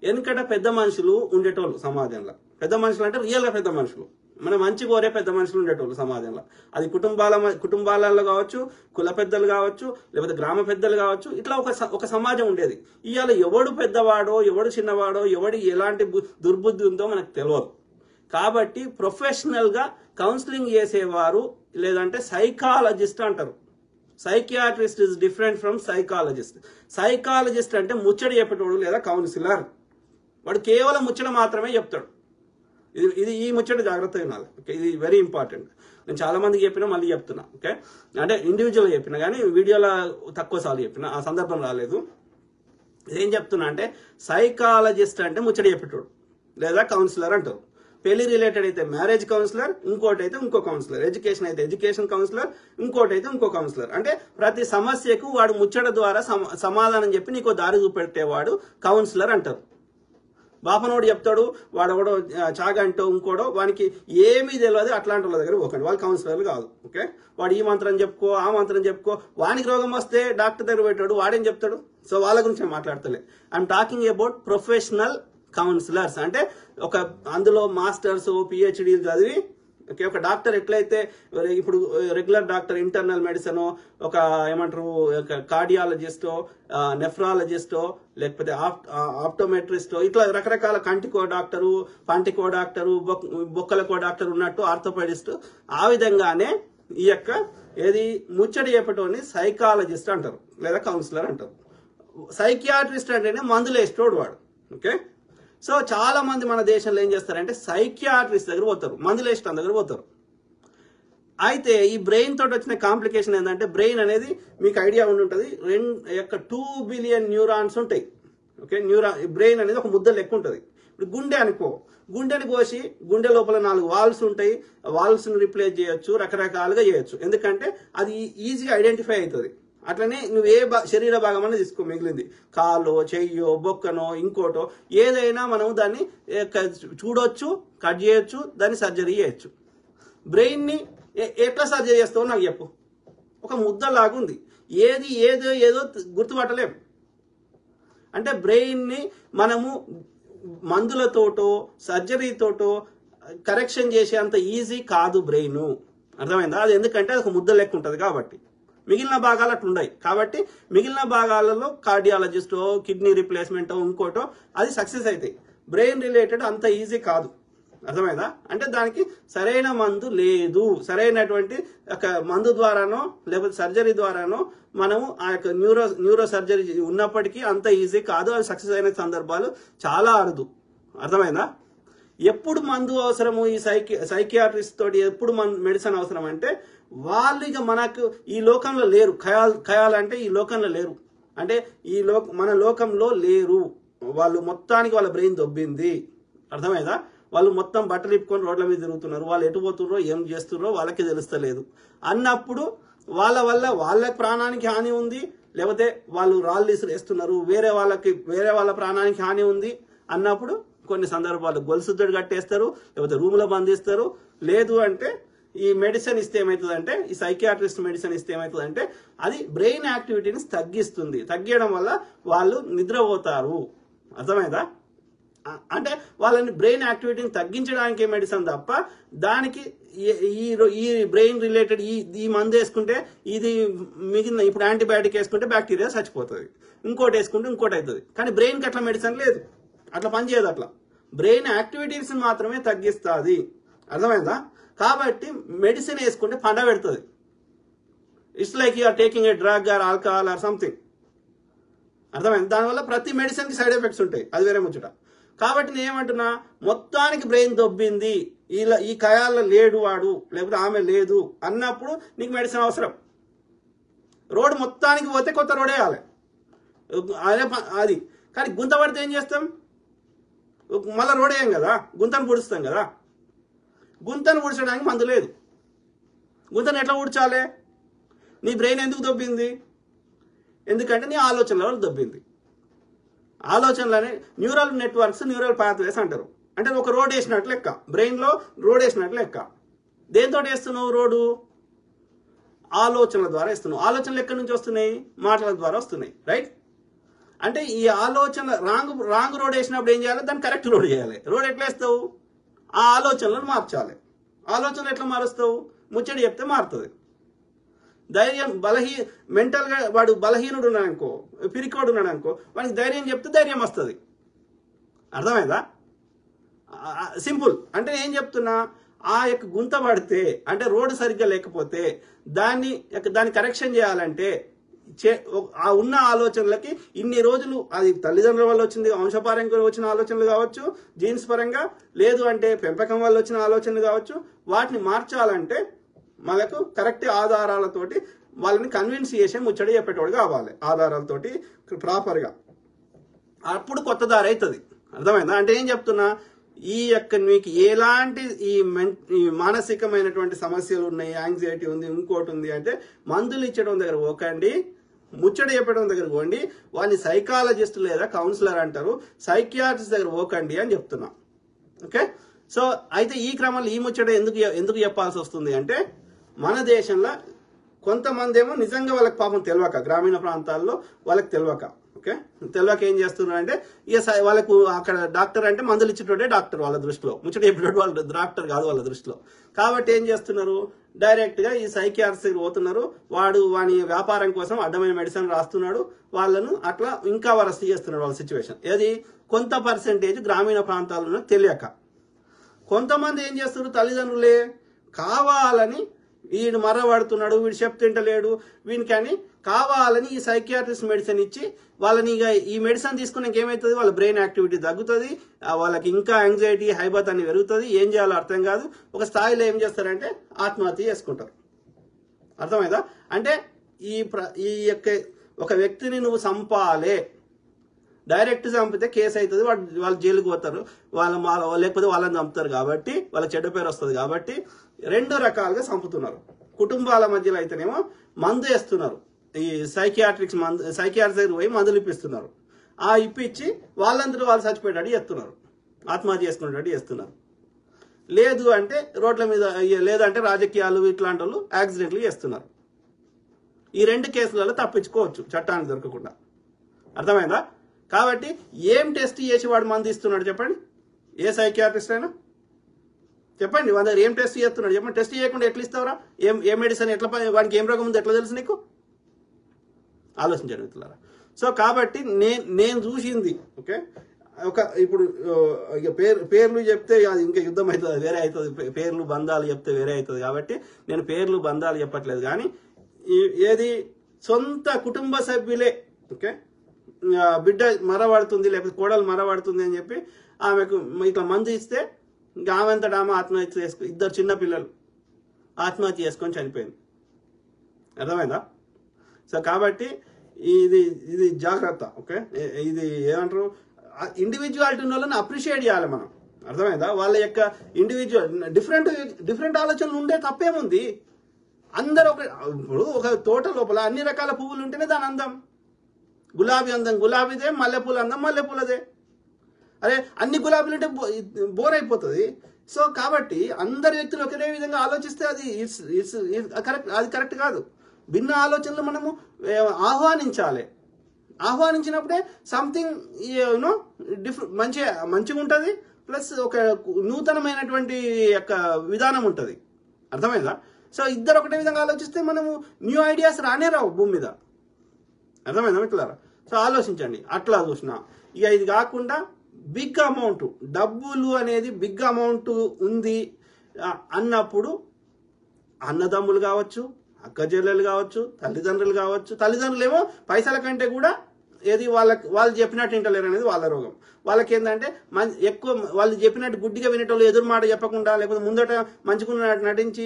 వెనుకట పెద్ద మనుషులు ఉండేటోళ్ళు సమాజంలో. పెద్ద మనుషులు అంటే రియల్గా పెద్ద మనుషులు, మన మంచి కోరే పెద్ద మనుషులు ఉండేటోళ్ళు సమాజంలో. అది కుటుంబాలలో కావచ్చు, కుల పెద్దలు కావచ్చు, లేకపోతే గ్రామ పెద్దలు కావచ్చు. ఇట్లా ఒక సమాజం ఉండేది. ఇవాళ ఎవడు పెద్దవాడో, ఎవడు చిన్నవాడో, ఎవడి ఎలాంటి దుర్బుద్ధి ఉందో మనకు తెలియదు. కాబట్టి ప్రొఫెషనల్గా కౌన్సిలింగ్ చేసేవారు, లేదంటే సైకాలజిస్ట్ అంటారు. Psychiatrist is different from psychologist. Psychologist అంటే ముచ్చట చెప్పేటోడు లేదా కౌన్సిలర్. వాడు కేవలం ముచ్చట మాత్రమే చెప్తాడు. ఇది ఈ ముచ్చట జాగ్రత్తగా వినాలి. ఓకే, ఇది వెరీ ఇంపార్టెంట్. నేను చాలా మందికి చెప్పినా మళ్ళీ చెప్తున్నా. ఓకే, అంటే ఇండివిజువల్గా చెప్పినా కానీ వీడియోలో తక్కువ సార్లు చెప్పిన, ఆ సందర్భం రాలేదు. ఏం చెప్తున్నా అంటే సైకాలజిస్ట్ అంటే ముచ్చట చెప్పేటోడు లేదా కౌన్సిలర్ అంటారు. పెళ్లి రిలేటెడ్ అయితే మ్యారేజ్ కౌన్సిలర్, ఇంకోటి అయితే ఇంకో కౌన్సిలర్. ఎడ్యుకేషన్ అయితే ఎడ్యుకేషన్ కౌన్సిలర్, ఇంకోటి అయితే ఇంకో కౌన్సిలర్. అంటే ప్రతి సమస్యకు వాడు ముచ్చట ద్వారా సమాధానం చెప్పి నీకు దారి చూపెట్టేవాడు కౌన్సిలర్ అంటారు. బాపనోడు చెప్తాడు, వాడు కూడా చాగంటో ఇంకోడో, వానికి ఏమీ తెలియదు, అట్లాంటి వాళ్ళ దగ్గర పోకండి, వాళ్ళు కౌన్సిలర్లు కాదు. ఓకే, వాడు ఈ మంత్రం చెప్పుకో, ఆ మంత్రం చెప్పుకో, వానికి రోగం వస్తే డాక్టర్ దగ్గర పెట్టాడు, వాడేం చెప్తాడు? సో వాళ్ళ గురించి నేను మాట్లాడతలే. I'm talking about professional counsellors. అంటే అందులో మాస్టర్స్, పిహెచ్డీలు చదివి, ఓకే, ఒక డాక్టర్ ఎట్లయితే ఇప్పుడు రెగ్యులర్ డాక్టర్ ఇంటర్నల్ మెడిసిన్, ఒక ఏమంటారు కార్డియాలజిస్టో, నెఫ్రాలజిస్టో, లేకపోతే ఆప్టోమెట్రిస్టో, ఇట్లా రకరకాల కంటికో డాక్టరు, పంటికో డాక్టరు, బొక్కలకో డాక్టర్ ఉన్నట్టు ఆర్థోపెడిస్ట్. ఆ విధంగానే ఈ యొక్క ఏది ముచ్చడి చెప్పటోని సైకాలజిస్ట్ అంటారు లేదా కౌన్సిలర్ అంటారు. సైకియాట్రిస్ట్ అంటేనే మందులు వేసేటోడు వాడు. ఓకే, సో చాలా మంది మన దేశంలో ఏం చేస్తారంటే సైకియాట్రిస్ట్ దగ్గర పోతారు, మందులు వేసటం దగ్గర పోతారు. అయితే ఈ బ్రెయిన్ తోటి వచ్చిన కాంప్లికేషన్ ఏంటంటే, బ్రెయిన్ అనేది మీకు ఐడియా ఉండి ఉంటుంది, 2 బిలియన్ న్యూరాన్స్ ఉంటాయి. ఓకే, బ్రెయిన్ అనేది ఒక ముద్ద లెక్క ఉంటుంది. ఇప్పుడు గుండె అనుకో, గుండెని కోసి గుండె లోపల 4 వాల్వ్స్ ఉంటాయి. వాల్వ్స్ని రిప్లేస్ చేయొచ్చు, రకరకాలుగా చేయొచ్చు. ఎందుకంటే అది ఈజీగా ఐడెంటిఫై అవుతుంది. అట్లనే నువ్వు ఏ శరీర భాగం అనేది తీసుకో, మిగిలింది కాలో, చెయ్యో, బొక్కనో, ఇంకోటో ఏదైనా మనం దాన్ని చూడొచ్చు, కట్ చేయొచ్చు, దాన్ని సర్జరీ చేయొచ్చు. బ్రెయిన్ని ఎట్లా సర్జరీ చేస్తావో నాకు చెప్పు. ఒక ముద్దలాగుంది, ఏదో గుర్తుపట్టలేం. అంటే బ్రెయిన్ని మనము మందులతోటో సర్జరీతోటో కరెక్షన్ చేసే అంత ఈజీ కాదు బ్రెయిన్. అర్థమైందా? అది ఎందుకంటే అది ఒక ముద్ద లెక్క ఉంటుంది కాబట్టి. మిగిలిన భాగాలు అట్లా ఉన్నాయి కాబట్టి మిగిలిన భాగాలలో కార్డియాలజిస్టో, కిడ్నీ రిప్లేస్మెంటో, ఇంకోటో అది సక్సెస్ అవుతాయి. బ్రెయిన్ రిలేటెడ్ అంత ఈజీ కాదు. అర్థమైందా? అంటే దానికి సరైన మందు లేదు. సరైనటువంటి ఒక మందు ద్వారానో లేకపోతే సర్జరీ ద్వారానో మనము ఆ యొక్క న్యూరో సర్జరీ ఉన్నప్పటికీ అంత ఈజీ కాదు. అది సక్సెస్ అయిన సందర్భాలు చాలా అరుదు. అర్థమైందా? ఎప్పుడు మందు అవసరము ఈ సైకియాట్రిస్ట్ తోటి, ఎప్పుడు మెడిసిన్ అవసరం అంటే వాళ్ళు ఇక మనకు ఈ లోకంలో లేరు. ఖయాల్ అంటే ఈ లోకంలో లేరు, అంటే మన లోకంలో లేరు. వాళ్ళు మొత్తానికి వాళ్ళ బ్రెయిన్ దొబ్బింది. అర్థమైందా? వాళ్ళు మొత్తం బట్టలు ఇప్పుకొని రోడ్ల మీద తిరుగుతున్నారు. వాళ్ళు ఎటు పోతున్నారో ఏం చేస్తున్నారో వాళ్ళకి తెలుస్తలేదు. అన్నప్పుడు వాళ్ళ వల్ల వాళ్ళ ప్రాణానికి హాని ఉంది, లేకపోతే వాళ్ళు రాళ్ళు ఇసురేస్తున్నారు, వేరే వాళ్ళ ప్రాణానికి హాని ఉంది అన్నప్పుడు కొన్ని సందర్భాలు గొలుసుద్దడు కట్టేస్తారు, లేకపోతే రూమ్లో బంధిస్తారు. లేదు అంటే ఈ మెడిసిన్ ఇస్తే ఏమవుతుందంటే, ఈ సైకియాట్రిస్ట్ మెడిసిన్ ఇస్తే ఏమవుతుందంటే అది బ్రెయిన్ యాక్టివిటీని తగ్గిస్తుంది. తగ్గడం వల్ల వాళ్ళు నిద్రపోతారు. అర్థమైందా? అంటే వాళ్ళని బ్రెయిన్ యాక్టివిటీని తగ్గించడానికి మెడిసిన్ తప్ప దానికి ఈ బ్రెయిన్ రిలేటెడ్ ఈ మందు వేసుకుంటే ఇది మిగిలిన, ఇప్పుడు యాంటీబయాటిక్ వేసుకుంటే బ్యాక్టీరియా చచ్చిపోతుంది, ఇంకోటి వేసుకుంటే ఇంకోటి అవుతుంది. కానీ బ్రెయిన్కి అట్లా మెడిసిన్ లేదు, అట్లా పనిచేయదు. అట్లా బ్రెయిన్ యాక్టివిటీస్ మాత్రమే తగ్గిస్తుంది. అర్థమైందా? కాబట్టి మెడిసిన్ వేసుకుంటే పండ పెడుతుంది. It's like you're taking a drug or alcohol or something. అర్థమైంది? దానివల్ల ప్రతి మెడిసిన్కి సైడ్ ఎఫెక్ట్స్ ఉంటాయి, అది వేరే ముచ్చట. కాబట్టి నేను ఏమంటున్నా, మొత్తానికి బ్రెయిన్ దొబ్బింది, ఈ కయాల్లో లేడు వాడు, లేకపోతే ఆమె లేదు అన్నప్పుడు నీకు మెడిసిన్ అవసరం. రోడ్డు మొత్తానికి పోతే కొత్త రోడ్ వేయాలి, అది. కానీ గుంత పడితే ఏం చేస్తాం? మళ్ళీ రోడ్ వేయం కదా, గుంతను పూడుస్తాం కదా. గుంతను పూడ్చడానికి మందు లేదు. గుంతను ఎట్లా పూడ్చాలి? నీ బ్రెయిన్ ఎందుకు దొబ్బింది? ఎందుకంటే నీ ఆలోచనల దొబ్బింది. ఆలోచనలనే న్యూరల్ నెట్వర్క్స్, న్యూరల్ పాత్వేస్ అంటారు. అంటే ఒక రోడ్ వేసినట్లు లెక్క, బ్రెయిన్లో రోడ్ వేసినట్లు లెక్క. దేంతో వేస్తున్నావు రోడ్డు? ఆలోచనల ద్వారా ఇస్తున్నావు. ఆలోచనలు ఎక్కడి నుంచి వస్తున్నాయి? మాటల ద్వారా వస్తున్నాయి, రైట్? అంటే ఈ ఆలోచన రాంగ్ రోడ్ వేసినప్పుడు ఏం చేయాలి? దాన్ని కరెక్ట్ రోడ్ చేయాలి. రోడ్ ఎట్లా వేస్తావు? ఆ ఆలోచనలను మార్చాలి. ఆలోచనలు ఎట్లా మారుస్తావు? ముచ్చడి చెప్తే మారుతుంది. ధైర్యం మెంటల్గా వాడు బలహీనుడు ఉన్నాడు అనుకో, పిరికోడు ఉన్నాడు అనుకో, వానికి ధైర్యం చెప్తే ధైర్యం వస్తుంది. అర్థమైందా? సింపుల్. అంటే ఏం చెప్తున్నా, ఆ యొక్క గుంత పడితే అంటే రోడ్డు సరిగ్గా లేకపోతే దాన్ని కరెక్షన్ చేయాలంటే ఆ ఉన్న ఆలోచనలకి ఇన్ని రోజులు అది తల్లిదండ్రుల వల్ల వచ్చింది, వంశపారంగా వచ్చిన ఆలోచనలు కావచ్చు, జీన్స్ పరంగా, లేదు అంటే పెంపకం వల్ల వచ్చిన ఆలోచనలు కావచ్చు, వాటిని మార్చాలంటే మనకు కరెక్ట్ ఆధారాలతోటి వాళ్ళని కన్విన్స్ చేసే ముచ్చడి చెప్పేటోడు కావాలి. ఆధారాలతోటి ప్రాపర్గా, అప్పుడు కొత్త దారి అవుతుంది. అర్థమైందా? అంటే ఏం చెప్తున్నా, ఈ యొక్క మీకు ఎలాంటి ఈ మానసికమైనటువంటి సమస్యలు ఉన్నాయి, యాంగ్జైటీ ఉంది, ఇంకోటి ఉంది అంటే మందులు ఇచ్చడం దగ్గర పోకండి, ముచ్చట చెప్పడం దగ్గర పోండి. వాడిని సైకాలజిస్ట్ లేదా కౌన్సిలర్ అంటారు, సైకియాట్రిస్ట్ దగ్గర పోకండి అని చెప్తున్నా. ఓకే, సో అయితే ఈ క్రమంలో ఈ ముచ్చట ఎందుకు చెప్పాల్సి వస్తుంది అంటే, మన దేశంలో కొంతమంది ఏమో నిజంగా వాళ్ళకి పాపం తెలియక, గ్రామీణ ప్రాంతాల్లో వాళ్ళకి తెలియక, ఓకే, తెలియక ఏం చేస్తున్నారు అంటే, ఇక వాళ్ళకు అక్కడ డాక్టర్ అంటే మందులు ఇచ్చేటోడే డాక్టర్ వాళ్ళ దృష్టిలో, ముచ్చట చెప్పేటోడు వాళ్ళ డాక్టర్ కాదు వాళ్ళ దృష్టిలో. కాబట్టి ఏం చేస్తున్నారు, డైరెక్ట్ గా ఈ సైకియాట్రిస్ట్ పోతున్నారు, వాని వ్యాపారం కోసం అడ్డమైన మెడిసిన్ రాస్తున్నాడు, వాళ్ళను అట్లా ఇంకా వరస్ట్ చేస్తున్నాడు వాళ్ళ సిచ్యువేషన్. ఏది కొంత పర్సెంటేజ్ గ్రామీణ ప్రాంతాల్లో తెలియక. కొంతమంది ఏం చేస్తున్నారు, తల్లిదండ్రులే కావాలని వీడు మర్రబడుతున్నాడు, వీడు చెప్తుంటలేడు వీనికని కావాలని ఈ సైకియాట్రిస్ట్ మెడిసిన్ ఇచ్చి వాళ్ళని ఇక ఈ మెడిసిన్ తీసుకున్నాక ఏమవుతుంది, వాళ్ళ బ్రెయిన్ యాక్టివిటీ తగ్గుతుంది, వాళ్ళకి ఇంకా యాంగ్జైటీ హైబత్ అని పెరుగుతుంది, ఏం చేయాలో అర్థం కాదు. ఒక స్థాయిలో ఏం చేస్తారంటే ఆత్మహత్య చేసుకుంటారు. అర్థమైందా? అంటే ఈ యొక్క ఒక వ్యక్తిని నువ్వు చంపాలే, డైరెక్ట్ చంపితే కేసు అవుతుంది, వాళ్ళు జైలుకి పోతారు, లేకపోతే వాళ్ళని చంపుతారు, కాబట్టి వాళ్ళ చెడ్డ పేరు వస్తుంది. కాబట్టి రెండు రకాలుగా చంపుతున్నారు. కుటుంబాల మధ్యలో అయితేనేమో మందు వేస్తున్నారు, ఈ సైకియాట్రిస్ట్ దగ్గర పోయి మందులు ఇప్పిస్తున్నారు. ఆ ఇప్పించి వాళ్ళందరూ వాళ్ళు చచ్చిపోయేటట్టు చేస్తున్నారు, ఆత్మహత్య చేసుకునేటట్టు చేస్తున్నారు. లేదు అంటే రోడ్ల మీద, లేదంటే రాజకీయాలు ఇట్లాంటి వాళ్ళు యాక్సిడెంట్లు చేస్తున్నారు. ఈ రెండు కేసులలో తప్పించుకోవచ్చు చట్టానికి దొరకకుండా. అర్థమైందా? కాబట్టి ఏం టెస్ట్ చేసి వాడు మందు ఇస్తున్నాడు చెప్పండి, ఏ సైకియాట్రిస్ట్ అయినా చెప్పండి, వాడి దగ్గర ఏం టెస్ట్ చేస్తున్నాడు చెప్పండి. టెస్ట్ చేయకుండా ఎట్లా ఇస్తావరా? ఏ మెడిసిన్ ఎట్లా, వాడికి ఏం రోగం ఉందో ఎట్లా తెలుసు నీకు? ఆలోచించండి మిత్రులారా. సో కాబట్టి నేను చూసింది, ఓకే, ఇప్పుడు ఇక పేర్లు చెప్తే అది ఇంకా యుద్ధం అవుతుంది, వేరే అవుతుంది, పేర్లు బంధాలు చెప్తే వేరే అవుతుంది. కాబట్టి నేను పేర్లు బంధాలు చెప్పట్లేదు, కానీ ఏది సొంత కుటుంబ సభ్యులే, ఓకే, బిడ్డ మరబడుతుంది లేకపోతే కోడలు మరబడుతుంది అని చెప్పి ఆమెకు ఇట్లా మందు ఇస్తే ఇంకా ఆమె అంతటా ఆమె ఆత్మహత్య చేసుకుని, ఇద్దరు చిన్న పిల్లలు ఆత్మహత్య చేసుకొని చనిపోయింది. అర్థమైందా? సో కాబట్టి ఇది జాగ్రత్త. ఓకే, ఇది ఏమంటారు, ఇండివిజువాలిటీ ఉన్న వాళ్ళని అప్రిషియేట్ చేయాలి మనం. అర్థమైందా? వాళ్ళ యొక్క ఇండివిజువల్ డిఫరెంట్ ఆలోచనలు ఉండే తప్పేముంది. అందరూ ఇప్పుడు ఒక తోట లోపల అన్ని రకాల పువ్వులు ఉంటేనే దాని అందం. గులాబీ అందం గులాబీదే, మల్లెపూల అందం మల్లెపూలదే. అరే అన్ని గులాబీలు అంటే బోర్ అయిపోతుంది. సో కాబట్టి అందరి వ్యక్తులు ఒకే విధంగా ఆలోచిస్తే అది కరెక్ట్ కాదు. భిన్న ఆలోచనలు మనము ఆహ్వానించాలి. ఆహ్వానించినప్పుడే సంథింగ్ యూనో మంచిగా ఉంటుంది, ప్లస్ ఒక నూతనమైనటువంటి యొక్క విధానం ఉంటుంది. అర్థమైందా? సో ఇద్దరు ఒకటే విధంగా ఆలోచిస్తే మనము న్యూ ఐడియాస్ రానే రావు భూమి మీద. అర్థమైందా మిత్రులారా? సో ఆలోచించండి. అట్లా చూసిన ఇక ఇది కాకుండా బిగ్ అమౌంట్ డబ్బులు అనేది బిగ్ అమౌంట్ ఉంది అన్నప్పుడు అన్నదమ్ములు కావచ్చు, అక్క చెల్లెలు కావచ్చు, తల్లిదండ్రులు కావచ్చు. తల్లిదండ్రులు ఏమో పైసల కంటే కూడా ఏది వాళ్ళు చెప్పినట్టు వింటలేరు అనేది వాళ్ళ రోగం. వాళ్ళకి ఏంటంటే ఎక్కువ వాళ్ళు చెప్పినట్టు గుడ్డిగా వినేటోళ్ళు ఎదురు మాట చెప్పకుండా, లేకపోతే ముందట మంచుకున్నట్టు నటించి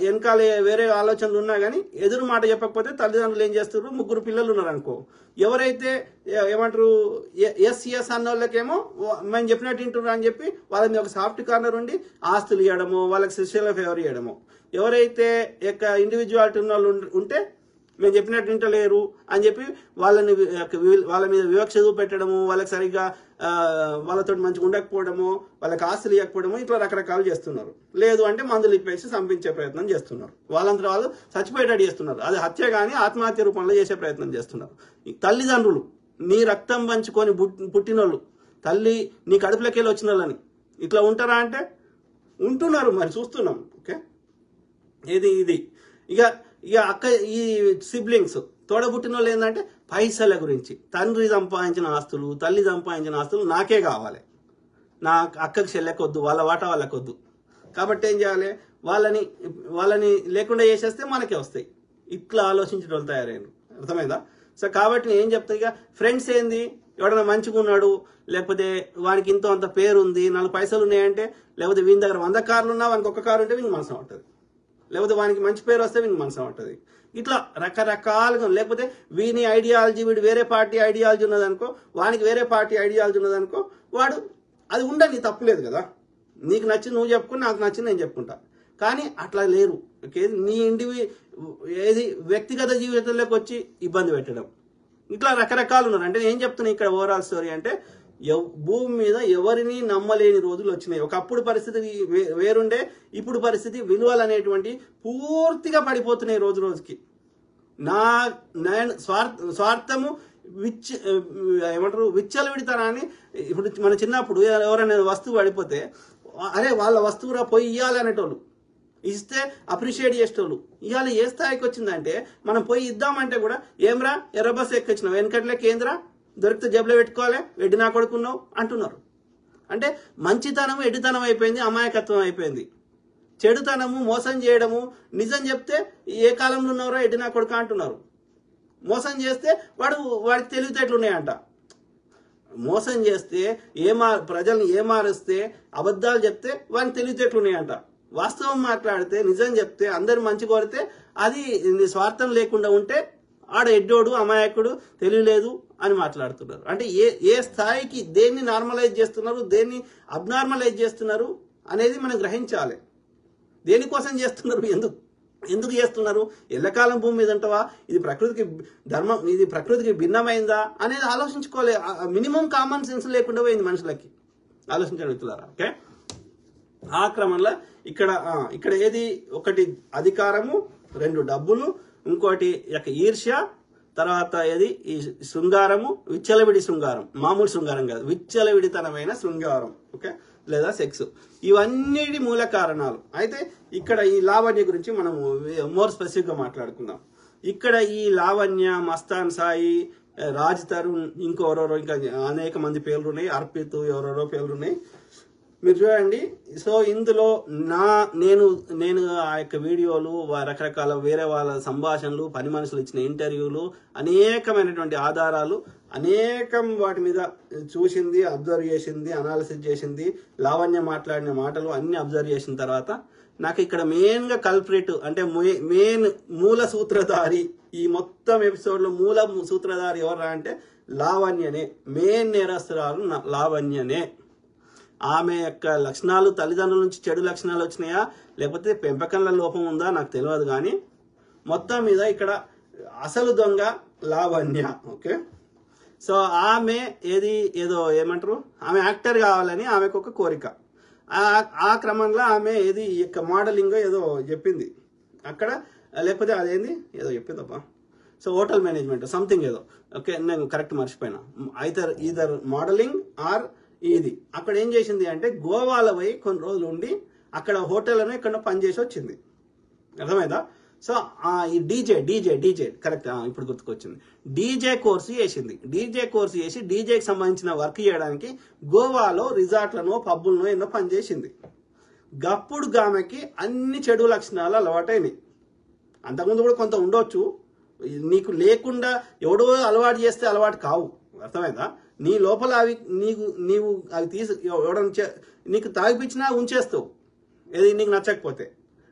వెనకాల వేరే ఆలోచనలు ఉన్నా కానీ ఎదురు మాట చెప్పకపోతే తల్లిదండ్రులు ఏం చేస్తారు, ముగ్గురు పిల్లలు ఉన్నారు అనుకో, ఎవరైతే ఏమంటారు ఎస్ అన్న వాళ్ళకేమో మేము చెప్పినట్టు వింటున్నారు అని చెప్పి వాళ్ళ మీద ఒక సాఫ్ట్ కార్నర్ ఉండి ఆస్తులు ఇవ్వడము, వాళ్ళకి శిష్యుల ఫేవర్ ఇవ్వడము. ఎవరైతే యొక్క ఇండివిజువాలిటీ ఉన్న వాళ్ళు ఉంటే మేము చెప్పినట్టు వింటలేరు అని చెప్పి వాళ్ళ మీద వివక్ష చూపెట్టడము, వాళ్ళకి సరిగ్గా వాళ్ళతో మంచిగా ఉండకపోవడము, వాళ్ళకి ఆస్తులు ఇవ్వకపోవడము, ఇట్లా రకరకాలు చేస్తున్నారు. లేదు అంటే మందులు ఇప్పేసి చంపించే ప్రయత్నం చేస్తున్నారు. వాళ్ళంతా వాళ్ళు చచ్చిపోయేటట్టు చేస్తున్నారు. అది హత్య కానీ ఆత్మహత్య రూపంలో చేసే ప్రయత్నం చేస్తున్నారు. తల్లిదండ్రులు నీ రక్తం పంచుకొని పుట్టినోళ్ళు, తల్లి నీ కడుపులోకి వెళ్ళి వచ్చిన వాళ్ళని ఇట్లా ఉంటారా అంటే ఉంటున్నారు. మరి చూస్తున్నాం. ఓకే, ఇది ఇక ఇక అక్క ఈ సిబ్లింగ్స్ తోడబుట్టిన వాళ్ళు ఏంటంటే పైసల గురించి, తండ్రి సంపాదించిన ఆస్తులు, తల్లి సంపాదించిన ఆస్తులు నాకే కావాలి, నా అక్కకి చెల్లెకొద్దు, వాళ్ళ వాటా వాళ్ళకొద్దు. కాబట్టి ఏం చేయాలి, వాళ్ళని లేకుండా చేసేస్తే మనకే వస్తాయి. ఇట్లా ఆలోచించిన వాళ్ళు తయారైన. అర్థమైందా? సో కాబట్టి నేను ఏం చెప్తా, ఇక ఫ్రెండ్స్ ఏంది, ఎవడన్నా మంచిగా ఉన్నాడు, లేకపోతే వానికి ఇంతో అంత పేరు ఉంది, 4 పైసలు ఉన్నాయంటే, లేకపోతే వీని దగ్గర 100 కార్లు ఉన్నా వానికి 1 కారు ఉంటే వీనికి మనసు ఉంటుంది, లేకపోతే వానికి మంచి పేరు వస్తే వీనికి మనసు ఉంటుంది. ఇట్లా రకరకాలుగా, లేకపోతే వీని ఐడియాలజీ, వీడు వేరే పార్టీ ఐడియాలజీ ఉన్నదనుకో, వానికి వేరే పార్టీ ఐడియాలజీ ఉన్నదనుకో, వాడు అది ఉండని తప్పులేదు కదా. నీకు నచ్చింది నువ్వు చెప్పుకుని, నాకు నచ్చింది నేను చెప్పుకుంటా. కానీ అట్లా లేరు. నీ ఏది వ్యక్తిగత జీవితంలోకి వచ్చి ఇబ్బంది పెట్టడం, ఇట్లా రకరకాలు ఉన్నారు. అంటే ఏం చెప్తున్నా ఇక్కడ ఓవరాల్ స్టోరీ అంటే, భూమి మీద ఎవరిని నమ్మలేని రోజులు వచ్చినాయి. ఒకప్పుడు పరిస్థితి వేరుండే, ఇప్పుడు పరిస్థితి విలువలు అనేటువంటి పూర్తిగా పడిపోతున్నాయి రోజు రోజుకి. నేను స్వార్థము ఏమంటారు విచ్చలవిడితనాన్ని. ఇప్పుడు మన చిన్నప్పుడు ఎవరైనా వస్తువు పడిపోతే, అరే వాళ్ళ వస్తువురా పోయి ఇవ్వాలి అనేటోళ్ళు, ఇస్తే అప్రిషియేట్ చేసేటోళ్ళు. ఇవాళ ఏ స్థాయికి వచ్చిందంటే, మనం పోయి ఇద్దామంటే కూడా ఏమ్రా ఎర్ర బస్సు ఎక్కొచ్చినావు, వెనకట్లే కేంద్ర దొరికితే జబ్బులో పెట్టుకోవాలి, ఎడ్డి నా కొడుకున్నావు అంటున్నారు. అంటే మంచితనం ఎడ్డితనం అయిపోయింది, అమాయకత్వం అయిపోయింది. చెడుతనము, మోసం చేయడము, నిజం చెప్తే ఏ కాలంలో ఉన్నారో ఎడ్డి నా కొడుకు అంటున్నారు. మోసం చేస్తే వాడికి తెలివితేటలు ఉన్నాయంట. మోసం చేస్తే ప్రజల్ని ఏమారుస్తే, అబద్ధాలు చెప్తే వాడికి తెలివితేటలు ఉన్నాయంట. వాస్తవం మాట్లాడితే, నిజం చెప్తే, అందరు మంచి కోరితే, అది స్వార్థం లేకుండా ఉంటే ఆడ ఎడ్డోడు, అమాయకుడు, తెలియలేదు అని మాట్లాడుతున్నారు. అంటే ఏ స్థాయికి దేన్ని నార్మలైజ్ చేస్తున్నారు, దేన్ని అబ్నార్మలైజ్ చేస్తున్నారు అనేది మనం గ్రహించాలి. దేనికోసం చేస్తున్నారు, ఎందుకు చేస్తున్నారు? ఎల్లకాలం భూమి మీద ఉంటావా, ఇది ప్రకృతికి ధర్మం, ఇది ప్రకృతికి భిన్నమైందా అనేది ఆలోచించుకోలే. మినిమం కామన్ సెన్స్ లేకుండా పోయింది మనుషులకి. ఆలోచించండి మిత్రులారా. ఓకే, ఆ క్రమంలో ఇక్కడ ఏది, ఒకటి అధికారము, 2 డబ్బులు, ఇంకోటి ఈర్ష్య, తర్వాత ఏది ఈ శృంగారము, విచ్చలవిడి శృంగారం, మామూలు శృంగారం కాదు, విచ్చలవిడితనమైన శృంగారం. ఓకే, లేదా సెక్స్. ఇవన్నీ మూల కారణాలు. అయితే ఇక్కడ ఈ లావణ్య గురించి మనము మోర్ స్పెసిఫిక్ గా మాట్లాడుకుందాం. ఇక్కడ ఈ లావణ్య, మస్తాన్ సాయి, రాజ్ తరుణ్, ఇంకెవరెవరో ఇంకా అనేక మంది పేర్లు ఉన్నాయి, అర్పిత్, ఎవరెవరో పేర్లు ఉన్నాయి. మీరు చూడండి. సో ఇందులో నేను ఆ యొక్క వీడియోలు, రకరకాల వేరే వాళ్ళ సంభాషణలు, పని మనుషులు ఇచ్చిన ఇంటర్వ్యూలు, అనేకమైనటువంటి ఆధారాలు, అనేకం వాటి మీద చూసింది, అబ్జర్వ్ చేసింది, అనాలిసిస్ చేసింది, లావణ్య మాట్లాడిన మాటలు అన్ని అబ్జర్వ్ చేసిన తర్వాత నాకు ఇక్కడ మెయిన్గా కల్ప్రిట్ అంటే మూల సూత్రధారి, ఈ మొత్తం ఎపిసోడ్లో మూల సూత్రధారి ఎవరా అంటే లావణ్యనే. మెయిన్ నేరస్తురాలు లావణ్యనే. ఆమె యొక్క లక్షణాలు, తల్లిదండ్రుల నుంచి చెడు లక్షణాలు వచ్చినాయా, లేకపోతే పెంపకంలో లోపం ఉందా నాకు తెలియదు. కానీ మొత్తం మీద ఇక్కడ అసలు దొంగ లావణ్య. ఓకే, సో ఆమె ఏదో ఏమంటారు, ఆమె యాక్టర్ కావాలని ఆమెకు ఒక కోరిక. ఆ క్రమంలో ఆమె ఈ యొక్క మోడలింగ్ ఏదో చెప్పింది అక్కడ, లేకపోతే అదేంది ఏదో చెప్పిందబ్బా. సో హోటల్ మేనేజ్మెంట్ సంథింగ్ ఏదో. ఓకే, నేను కరెక్ట్ మర్చిపోయినా. ఈదర్ మోడలింగ్ ఆర్ ఇది. అక్కడ ఏం చేసింది అంటే, గోవాలో పోయి కొన్ని రోజులు ఉండి అక్కడ హోటల్లోనే ఇక్కడ పనిచేసి వచ్చింది. అర్థమైందా? సో ఈ డీజే కరెక్ట్, ఇప్పుడు గుర్తుకొచ్చింది. డీజే కోర్సు చేసింది. డీజే కోర్సు చేసి డీజేకి సంబంధించిన వర్క్ చేయడానికి గోవాలో రిసార్ట్లను, పబ్బులను ఎన్నో పనిచేసింది. గప్పుడు ఆమెకి అన్ని చెడు లక్షణాలు అలవాటైనవి. అంతకుముందు కూడా కొంత ఉండొచ్చు, నీకు లేకుండా ఎవడో అలవాటు చేస్తే అలవాటు కావు. అర్థమైందా? నీ లోపల అవి నీవు అవి ఎవడన్నా నీకు తాగిపించినా ఉంచేస్తావు, ఏది నీకు నచ్చకపోతే.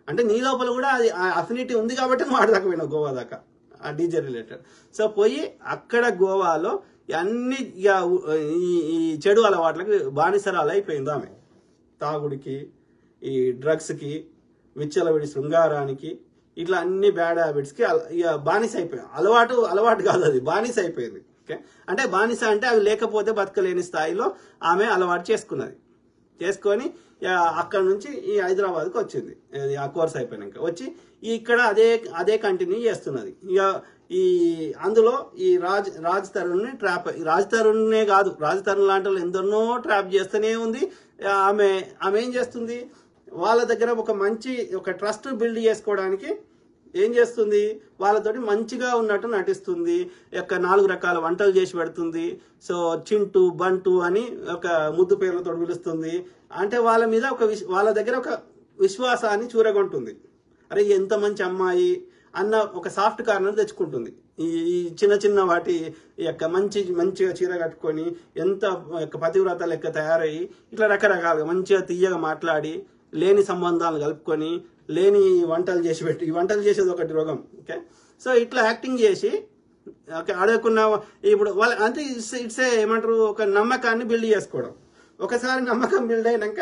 అంటే నీ లోపల కూడా అది అఫినిటీ ఉంది కాబట్టి నువ్వు ఆడదాకపోయినావు గోవా దాకా, ఆ డీజే రిలేటెడ్. సో పోయి అక్కడ గోవాలో అన్ని ఈ చెడు అలవాట్లకి బానిసరాలు అయిపోయింది ఆమె. తాగుడికి, ఈ డ్రగ్స్కి, విచ్చలవిడి శృంగారానికి, ఇట్లా అన్ని బ్యాడ్ హ్యాబిట్స్కి ఇక బానిస అయిపోయింది. అలవాటు కాదు, అది బానిస అయిపోయింది. ఓకే, అంటే బానిస అంటే అవి లేకపోతే బతకలేని స్థాయిలో ఆమె అలవాటు చేసుకొని అక్కడ నుంచి ఈ హైదరాబాద్కి వచ్చింది. ఆ కోర్స్ అయిపోయినాక వచ్చి ఇక్కడ అదే కంటిన్యూ చేస్తున్నది. ఇక అందులో ఈ రాజ్ తరుణ్ని రాజ్ తరుణ్నే కాదు, రాజ్ తరుణ్ లాంటి వాళ్ళు ఎందరినో ట్రాప్ చేస్తూనే ఉంది. ఆమె ఏం చేస్తుంది, వాళ్ళ దగ్గర ఒక ట్రస్ట్ బిల్డ్ చేసుకోవడానికి ఏం చేస్తుంది, వాళ్ళతోటి మంచిగా ఉన్నట్టు నటిస్తుంది. 4 రకాల వంటలు చేసి పెడుతుంది. సో చింటూ బంటు అని ఒక ముద్దు పేర్లతో పిలుస్తుంది. అంటే వాళ్ళ మీద వాళ్ళ దగ్గర ఒక విశ్వాసాన్ని చూరగొంటుంది. అరే ఎంత మంచి అమ్మాయి అన్న ఒక సాఫ్ట్ కార్నర్ తెచ్చుకుంటుంది. ఈ చిన్న వాటి మంచిగా చీర కట్టుకొని ఎంత పతివ్రత లెక్క తయారయ్యి ఇట్లా రకరకాలుగా మంచిగా తీయగా మాట్లాడి లేని సంబంధాలను కలుపుకొని లేని వంటలు చేసి పెట్టి, ఈ వంటలు చేసేది ఒకటి రోగం. ఓకే, సో ఇట్లా యాక్టింగ్ చేసి అడగకున్న ఇప్పుడు వాళ్ళ అంటే ఇట్స్ ఏమంటారు, ఒక నమ్మకాన్ని బిల్డ్ చేసుకోవడం. ఒకసారి నమ్మకం బిల్డ్ అయినాక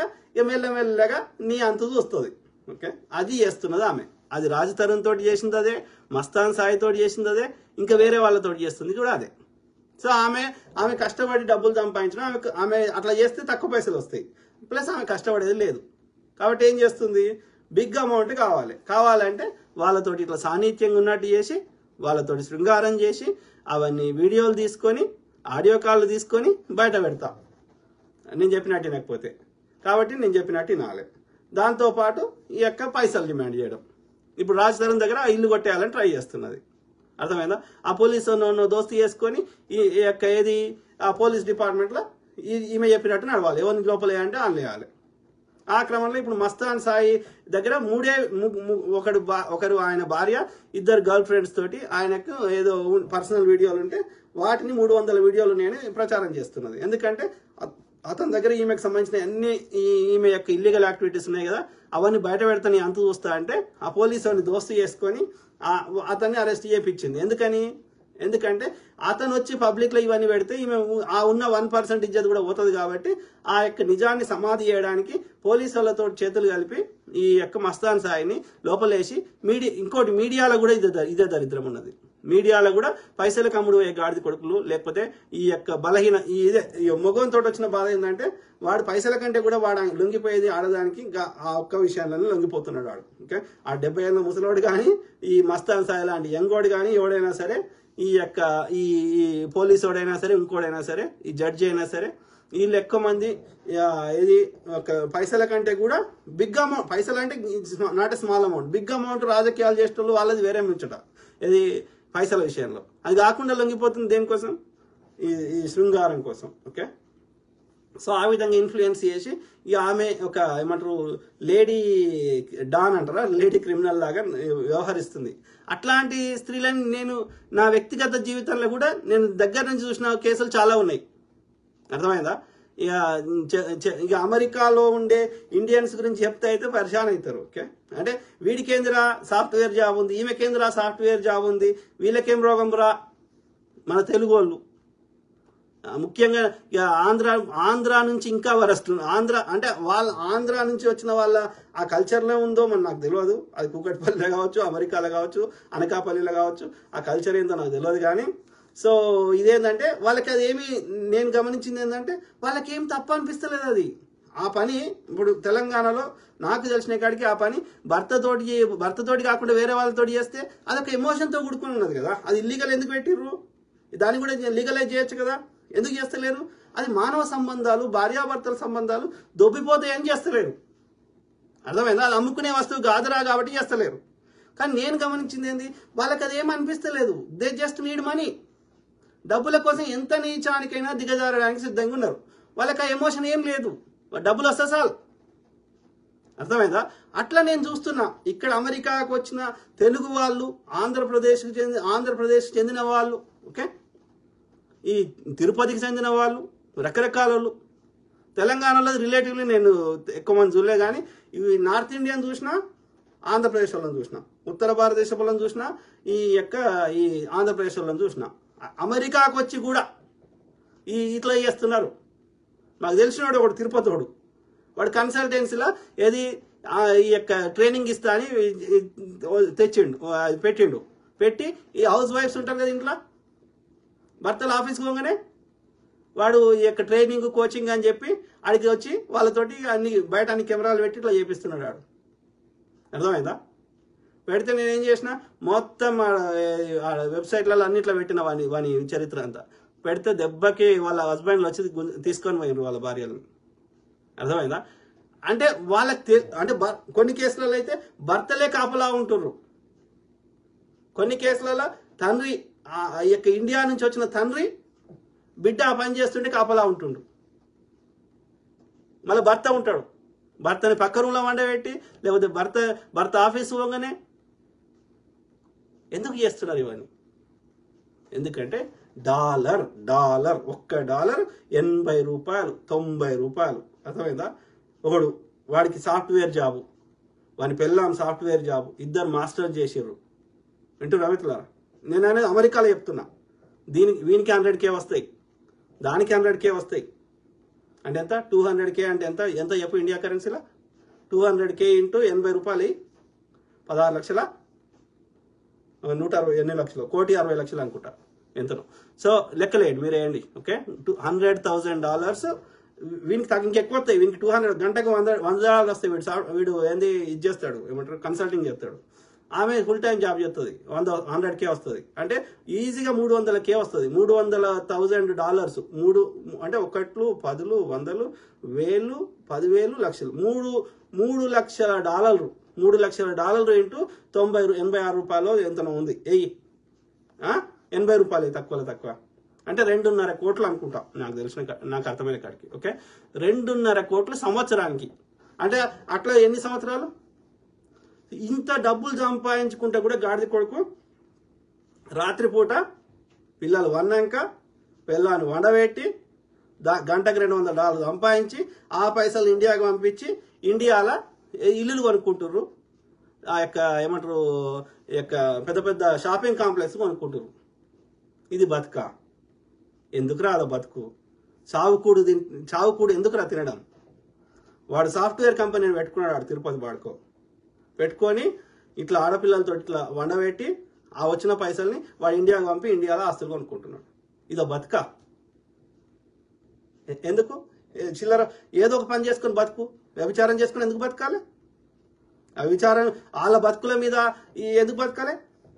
మెల్లమెల్లగా నీ అంతు చూస్తుంది. ఓకే, అది చేస్తున్నది ఆమె. అది రాజ్ తరుణ్ తోటి చేసింది అదే, మస్తాన్ సాయి తోటి చేసింది అదే, ఇంకా వేరే వాళ్ళతోటి చేస్తుంది కూడా అదే. సో ఆమె కష్టపడి డబ్బులు సంపాదించడం, ఆమె అట్లా చేస్తే తక్కువ పైసలు వస్తాయి, ప్లస్ ఆమె కష్టపడేది లేదు. కాబట్టి ఏం చేస్తుంది, బిగ్ అమౌంట్ కావాలంటే వాళ్ళతోటి ఇట్లా సాన్నిధ్యంగా ఉన్నట్టు చేసి, వాళ్ళతోటి శృంగారం చేసి, అవన్నీ వీడియోలు తీసుకొని, ఆడియో కాళ్ళు తీసుకొని బయట పెడతా, నేను చెప్పినట్టు వినకపోతే. కాబట్టి నేను చెప్పినట్టు వినాలి. దాంతోపాటు ఈ పైసలు డిమాండ్ చేయడం. ఇప్పుడు రాజ్ తరుణ్ దగ్గర ఇల్లు కొట్టేయాలని ట్రై చేస్తున్నది. అర్థమైందా? ఆ పోలీసు దోస్తు చేసుకొని ఆ పోలీస్ డిపార్ట్మెంట్లో ఈమె చెప్పినట్టు నడవాలి. ఎవరిని లోపల వేయాలంటే వాళ్ళు వేయాలి. ఆ క్రమంలో ఇప్పుడు మస్తాన్ సాయి దగ్గర ఒకరు ఆయన భార్య, 2 గర్ల్ ఫ్రెండ్స్ తోటి ఆయనకు ఏదో పర్సనల్ వీడియోలు ఉంటే వాటిని 300 వీడియోలు నేను ప్రచారం చేస్తున్నది. ఎందుకంటే అతని దగ్గర ఈమెకు సంబంధించిన ఈమె ఇల్లీగల్ యాక్టివిటీస్ ఉన్నాయి కదా, అవన్నీ బయట పెడతాను అంత చూస్తా అంటే ఆ పోలీసు దోస్తు చేసుకొని అతన్ని అరెస్ట్ చేయించింది. ఎందుకంటే అతను వచ్చి పబ్లిక్లో ఇవన్నీ పెడితే ఈమె ఉన్న 1% ఇజ్జత్ కూడా పోతుంది. కాబట్టి ఆ నిజాన్ని సమాధి చేయడానికి పోలీసులతో చేతులు కలిపి ఈ మస్తాన్ సాయిని లోపలేసి ఇంకోటి మీడియాలో కూడా ఇదే దరిద్రం ఉన్నది. మీడియాలో కూడా పైసలు కమ్ముడు గాడిద కొడుకులు, లేకపోతే ఈ బలహీన మొగంతో వచ్చిన బాధ ఏంటంటే వాడు పైసల కంటే కూడా వాడు లొంగిపోయేది ఆడదానికి, ఆ ఒక్క విషయాలను లొంగిపోతున్నాడు వాడు. ఓకే, ఆ 70 ఏళ్ళ ముసలోడు కానీ, ఈ మస్తాన్ సాయి లాంటి యంగోడు కానీ, ఎవడైనా సరే, ఈ పోలీసు వాడైనా సరే, ఇంకోడైనా సరే, ఈ జడ్జి అయినా సరే, వీళ్ళు ఎక్కువ మంది పైసల కంటే కూడా బిగ్ అమౌంట్, పైసలు అంటే not a small amount, big amount రాజకీయాలు చేసేటోళ్ళు వాళ్ళది వేరే ముచ్చట. ఇది పైసల విషయంలో. అది కాకుండా లొంగిపోతుంది దేనికోసం, ఈ శృంగారం కోసం. ఓకే, సో ఆ విధంగా ఇన్ఫ్లుయెన్స్ చేసి ఆమె ఏమంటారు లేడీ డాన్ అంటారా, లేడీ క్రిమినల్ లాగా వ్యవహరిస్తుంది. అట్లాంటి స్త్రీలని నేను నా వ్యక్తిగత జీవితంలో కూడా నేను దగ్గర నుంచి చూసిన కేసులు చాలా ఉన్నాయి. అర్థమైందా? ఇక అమెరికాలో ఉండే ఇండియన్స్ గురించి చెప్తే అయితే పరిశాన్ అవుతారు. ఓకే, అంటే వీడికేంద్రా సాఫ్ట్వేర్ జాబ్ ఉంది, ఈమెకేంద్రా సాఫ్ట్వేర్ జాబ్ ఉంది, వీళ్ళకేం రోగం రా మన తెలుగు వాళ్ళు. ముఖ్యంగా ఆంధ్ర నుంచి ఇంకా వరస్ట్. ఆంధ్ర నుంచి వచ్చిన వాళ్ళ ఆ కల్చర్లో ఉందో మన నాకు తెలియదు. అది కూకట్పల్లిలో కావచ్చు, అమెరికాలో కావచ్చు, అనకాపల్లిలో కావచ్చు, ఆ కల్చర్ ఏందో నాకు తెలియదు. కానీ సో ఇదేంటంటే వాళ్ళకి నేను గమనించింది ఏంటంటే వాళ్ళకి ఏం తప్పు అనిపిస్తలేదు. అది ఆ పని ఇప్పుడు తెలంగాణలో నాకు తెలిసిన కాడికి ఆ పని భర్తతోటి కాకుండా వేరే వాళ్ళతోటి చేస్తే అదొక ఎమోషన్తో కూడుకుని ఉన్నది కదా. అది ఇల్లీగల్ ఎందుకు పెట్టిర్రు? దాన్ని కూడా లీగలైజ్ చేయొచ్చు కదా, ఎందుకు చేస్తలేరు? అది మానవ సంబంధాలు, భార్యాభర్తల సంబంధాలు దొబ్బిపోతాయని చేస్తలేరు. అర్థమైందా? అది అమ్ముకునే వస్తువు కాదురా కాబట్టి చేస్తలేరు. కానీ నేను గమనించింది ఏంది, వాళ్ళకి అది ఏమనిపిస్తలేదు. They just need money. డబ్బుల కోసం ఎంత నీచానికైనా దిగజారడానికి సిద్ధంగా ఉన్నారు. వాళ్ళకి ఆ ఎమోషన్ ఏం లేదు, డబ్బులు వస్తే చాలు. అర్థమైందా? అట్లా నేను చూస్తున్నా. ఇక్కడ అమెరికాకు వచ్చిన తెలుగు వాళ్ళు, ఆంధ్రప్రదేశ్ చెందిన వాళ్ళు, ఓకే, ఈ తిరుపతికి చెందిన వాళ్ళు, రకరకాల వాళ్ళు. తెలంగాణలో రిలేటివ్లీ నేను ఎక్కువ మంది చూడలే. కానీ ఇవి నార్త్ ఇండియన్ చూసినా, ఆంధ్రప్రదేశ్ వాళ్ళని చూసినా, ఉత్తర భారతదేశ వాళ్ళని చూసినా, ఈ ఆంధ్రప్రదేశ్ వాళ్ళని చూసినా, అమెరికాకు వచ్చి కూడా ఇట్లా చేస్తున్నారు. నాకు తెలిసినవాడు ఒకడు తిరుపతి వాడు కన్సల్టెన్సీలో ఈ యొక్క ట్రైనింగ్ ఇస్తా అని పెట్టిండు. పెట్టి ఈ హౌస్ వైఫ్స్ ఉంటారు కదా ఇంట్లో, భర్తలు ఆఫీస్కి పోగానే వాడు ఈ యొక్క ట్రైనింగ్ కోచింగ్ అని చెప్పి అడిగి వచ్చి వాళ్ళతోటి బయట అన్ని కెమెరాలు పెట్టి ఇట్లా చేపిస్తున్నాడు వాడు. అర్థమైందా? పెడితే నేనేం చేసిన, మొత్తం వెబ్సైట్లలో అన్నిట్లో పెట్టిన వాని చరిత్ర అంతా పెడితే దెబ్బకి వాళ్ళ హస్బెండ్లు వచ్చి తీసుకొని పోయినారు వాళ్ళ భార్యలను. అర్థమైందా? అంటే వాళ్ళకి అంటే కొన్ని కేసులలో అయితే భర్తలే కాపలా ఉంటుర్రు, కొన్ని కేసులలో తండ్రి ఈ యొక్క ఇండియా నుంచి వచ్చిన తండ్రి బిడ్డ పని చేస్తుంటే కాపలా ఉంటుండు. మళ్ళీ భర్త ఉంటాడు, భర్తని పక్క రూమ్లో వండబెట్టి, లేకపోతే భర్త ఆఫీస్ పోగానే. ఎందుకు చేస్తున్నారు ఇవన్నీ? ఎందుకంటే డాలర్ $1 80 రూపాయలు, 90 రూపాయలు. అర్థమైందా? వాడికి సాఫ్ట్వేర్ జాబు, వాని పెళ్ళాం సాఫ్ట్వేర్ జాబు, ఇద్దరు మాస్టర్ చేసిర్రు. వింటున్నా మిత్రులారా? నేను అనేది అమెరికాలో చెప్తున్నా. వీనికి 100K వస్తాయి, దానికి 100K వస్తాయి. అంటే ఎంత? 200K అంటే ఎంత చెప్పు ఇండియా కరెన్సీలో? 200K ఇంటూ 80 రూపాయలు 16 లక్షల 160 ఎన్ని లక్షలు, $1,60,00,000 అనుకుంటా ఎంతనో. సో లెక్కలేండి మీరేయండి. ఓకే, $100,000 వీనికి ఇంకెక్కువ వస్తాయి. వీనికి 200 గంటకు $100 వస్తాయి. వీడు ఏంది ఇది చేస్తాడు, ఏమంటారు, కన్సల్టింగ్ చేస్తాడు. ఆమె ఫుల్ టైం జాబ్ చేస్తుంది, 100K వస్తుంది. అంటే ఈజీగా 300K వస్తుంది. $300,000 అంటే 1, 10, 100, 1000, 10,000, లక్షలు. $3 లక్షల $3 ఇంటూ 86 రూపాయలు ఎంతనో ఉంది. 80 రూపాయలు తక్కువ అంటే 2.5 కోట్లు అనుకుంటా, నాకు అర్థమైన కాడికి. ఓకే, 2.5 కోట్లు సంవత్సరానికి. అంటే అట్లా ఎన్ని సంవత్సరాలు? ఇంత డబ్బులు సంపాదించుకుంటే కూడా గాడిద కొడుకు రాత్రిపూట పిల్లలు వన్నాక పిల్లని వండబెట్టి గంటకు $200 సంపాదించి ఆ పైసలు ఇండియాకి పంపించి ఇండియాలో ఇల్లులు కొనుక్కుంటుర్రు. ఆ యొక్క ఏమంటారు, పెద్ద పెద్ద షాపింగ్ కాంప్లెక్స్ కొనుక్కుంటుర్రు. ఇది బతుక? ఎందుకు రాదా బతుకు? చావుకూడు ఎందుకు రా తినడం? వాడు సాఫ్ట్వేర్ కంపెనీని పెట్టుకున్నాడు, వాడు తిరుపతి వాడుకో పెట్టుకొని ఇట్లా ఆడపిల్లలతో ఇట్లా వండబెట్టి ఆ వచ్చిన పైసల్ని వాడు ఇండియాకి పంపి ఇండియాలో ఆస్తులు కొనుక్కుంటున్నాడు. ఇదో బతుక? ఎందుకు? చిల్లర ఏదో ఒక పని చేసుకుని బతుకు. వ్యభిచారం చేసుకుని ఎందుకు బతకాలి? వ్యభిచారం వాళ్ళ బతుకుల మీద ఎందుకు బతకాలి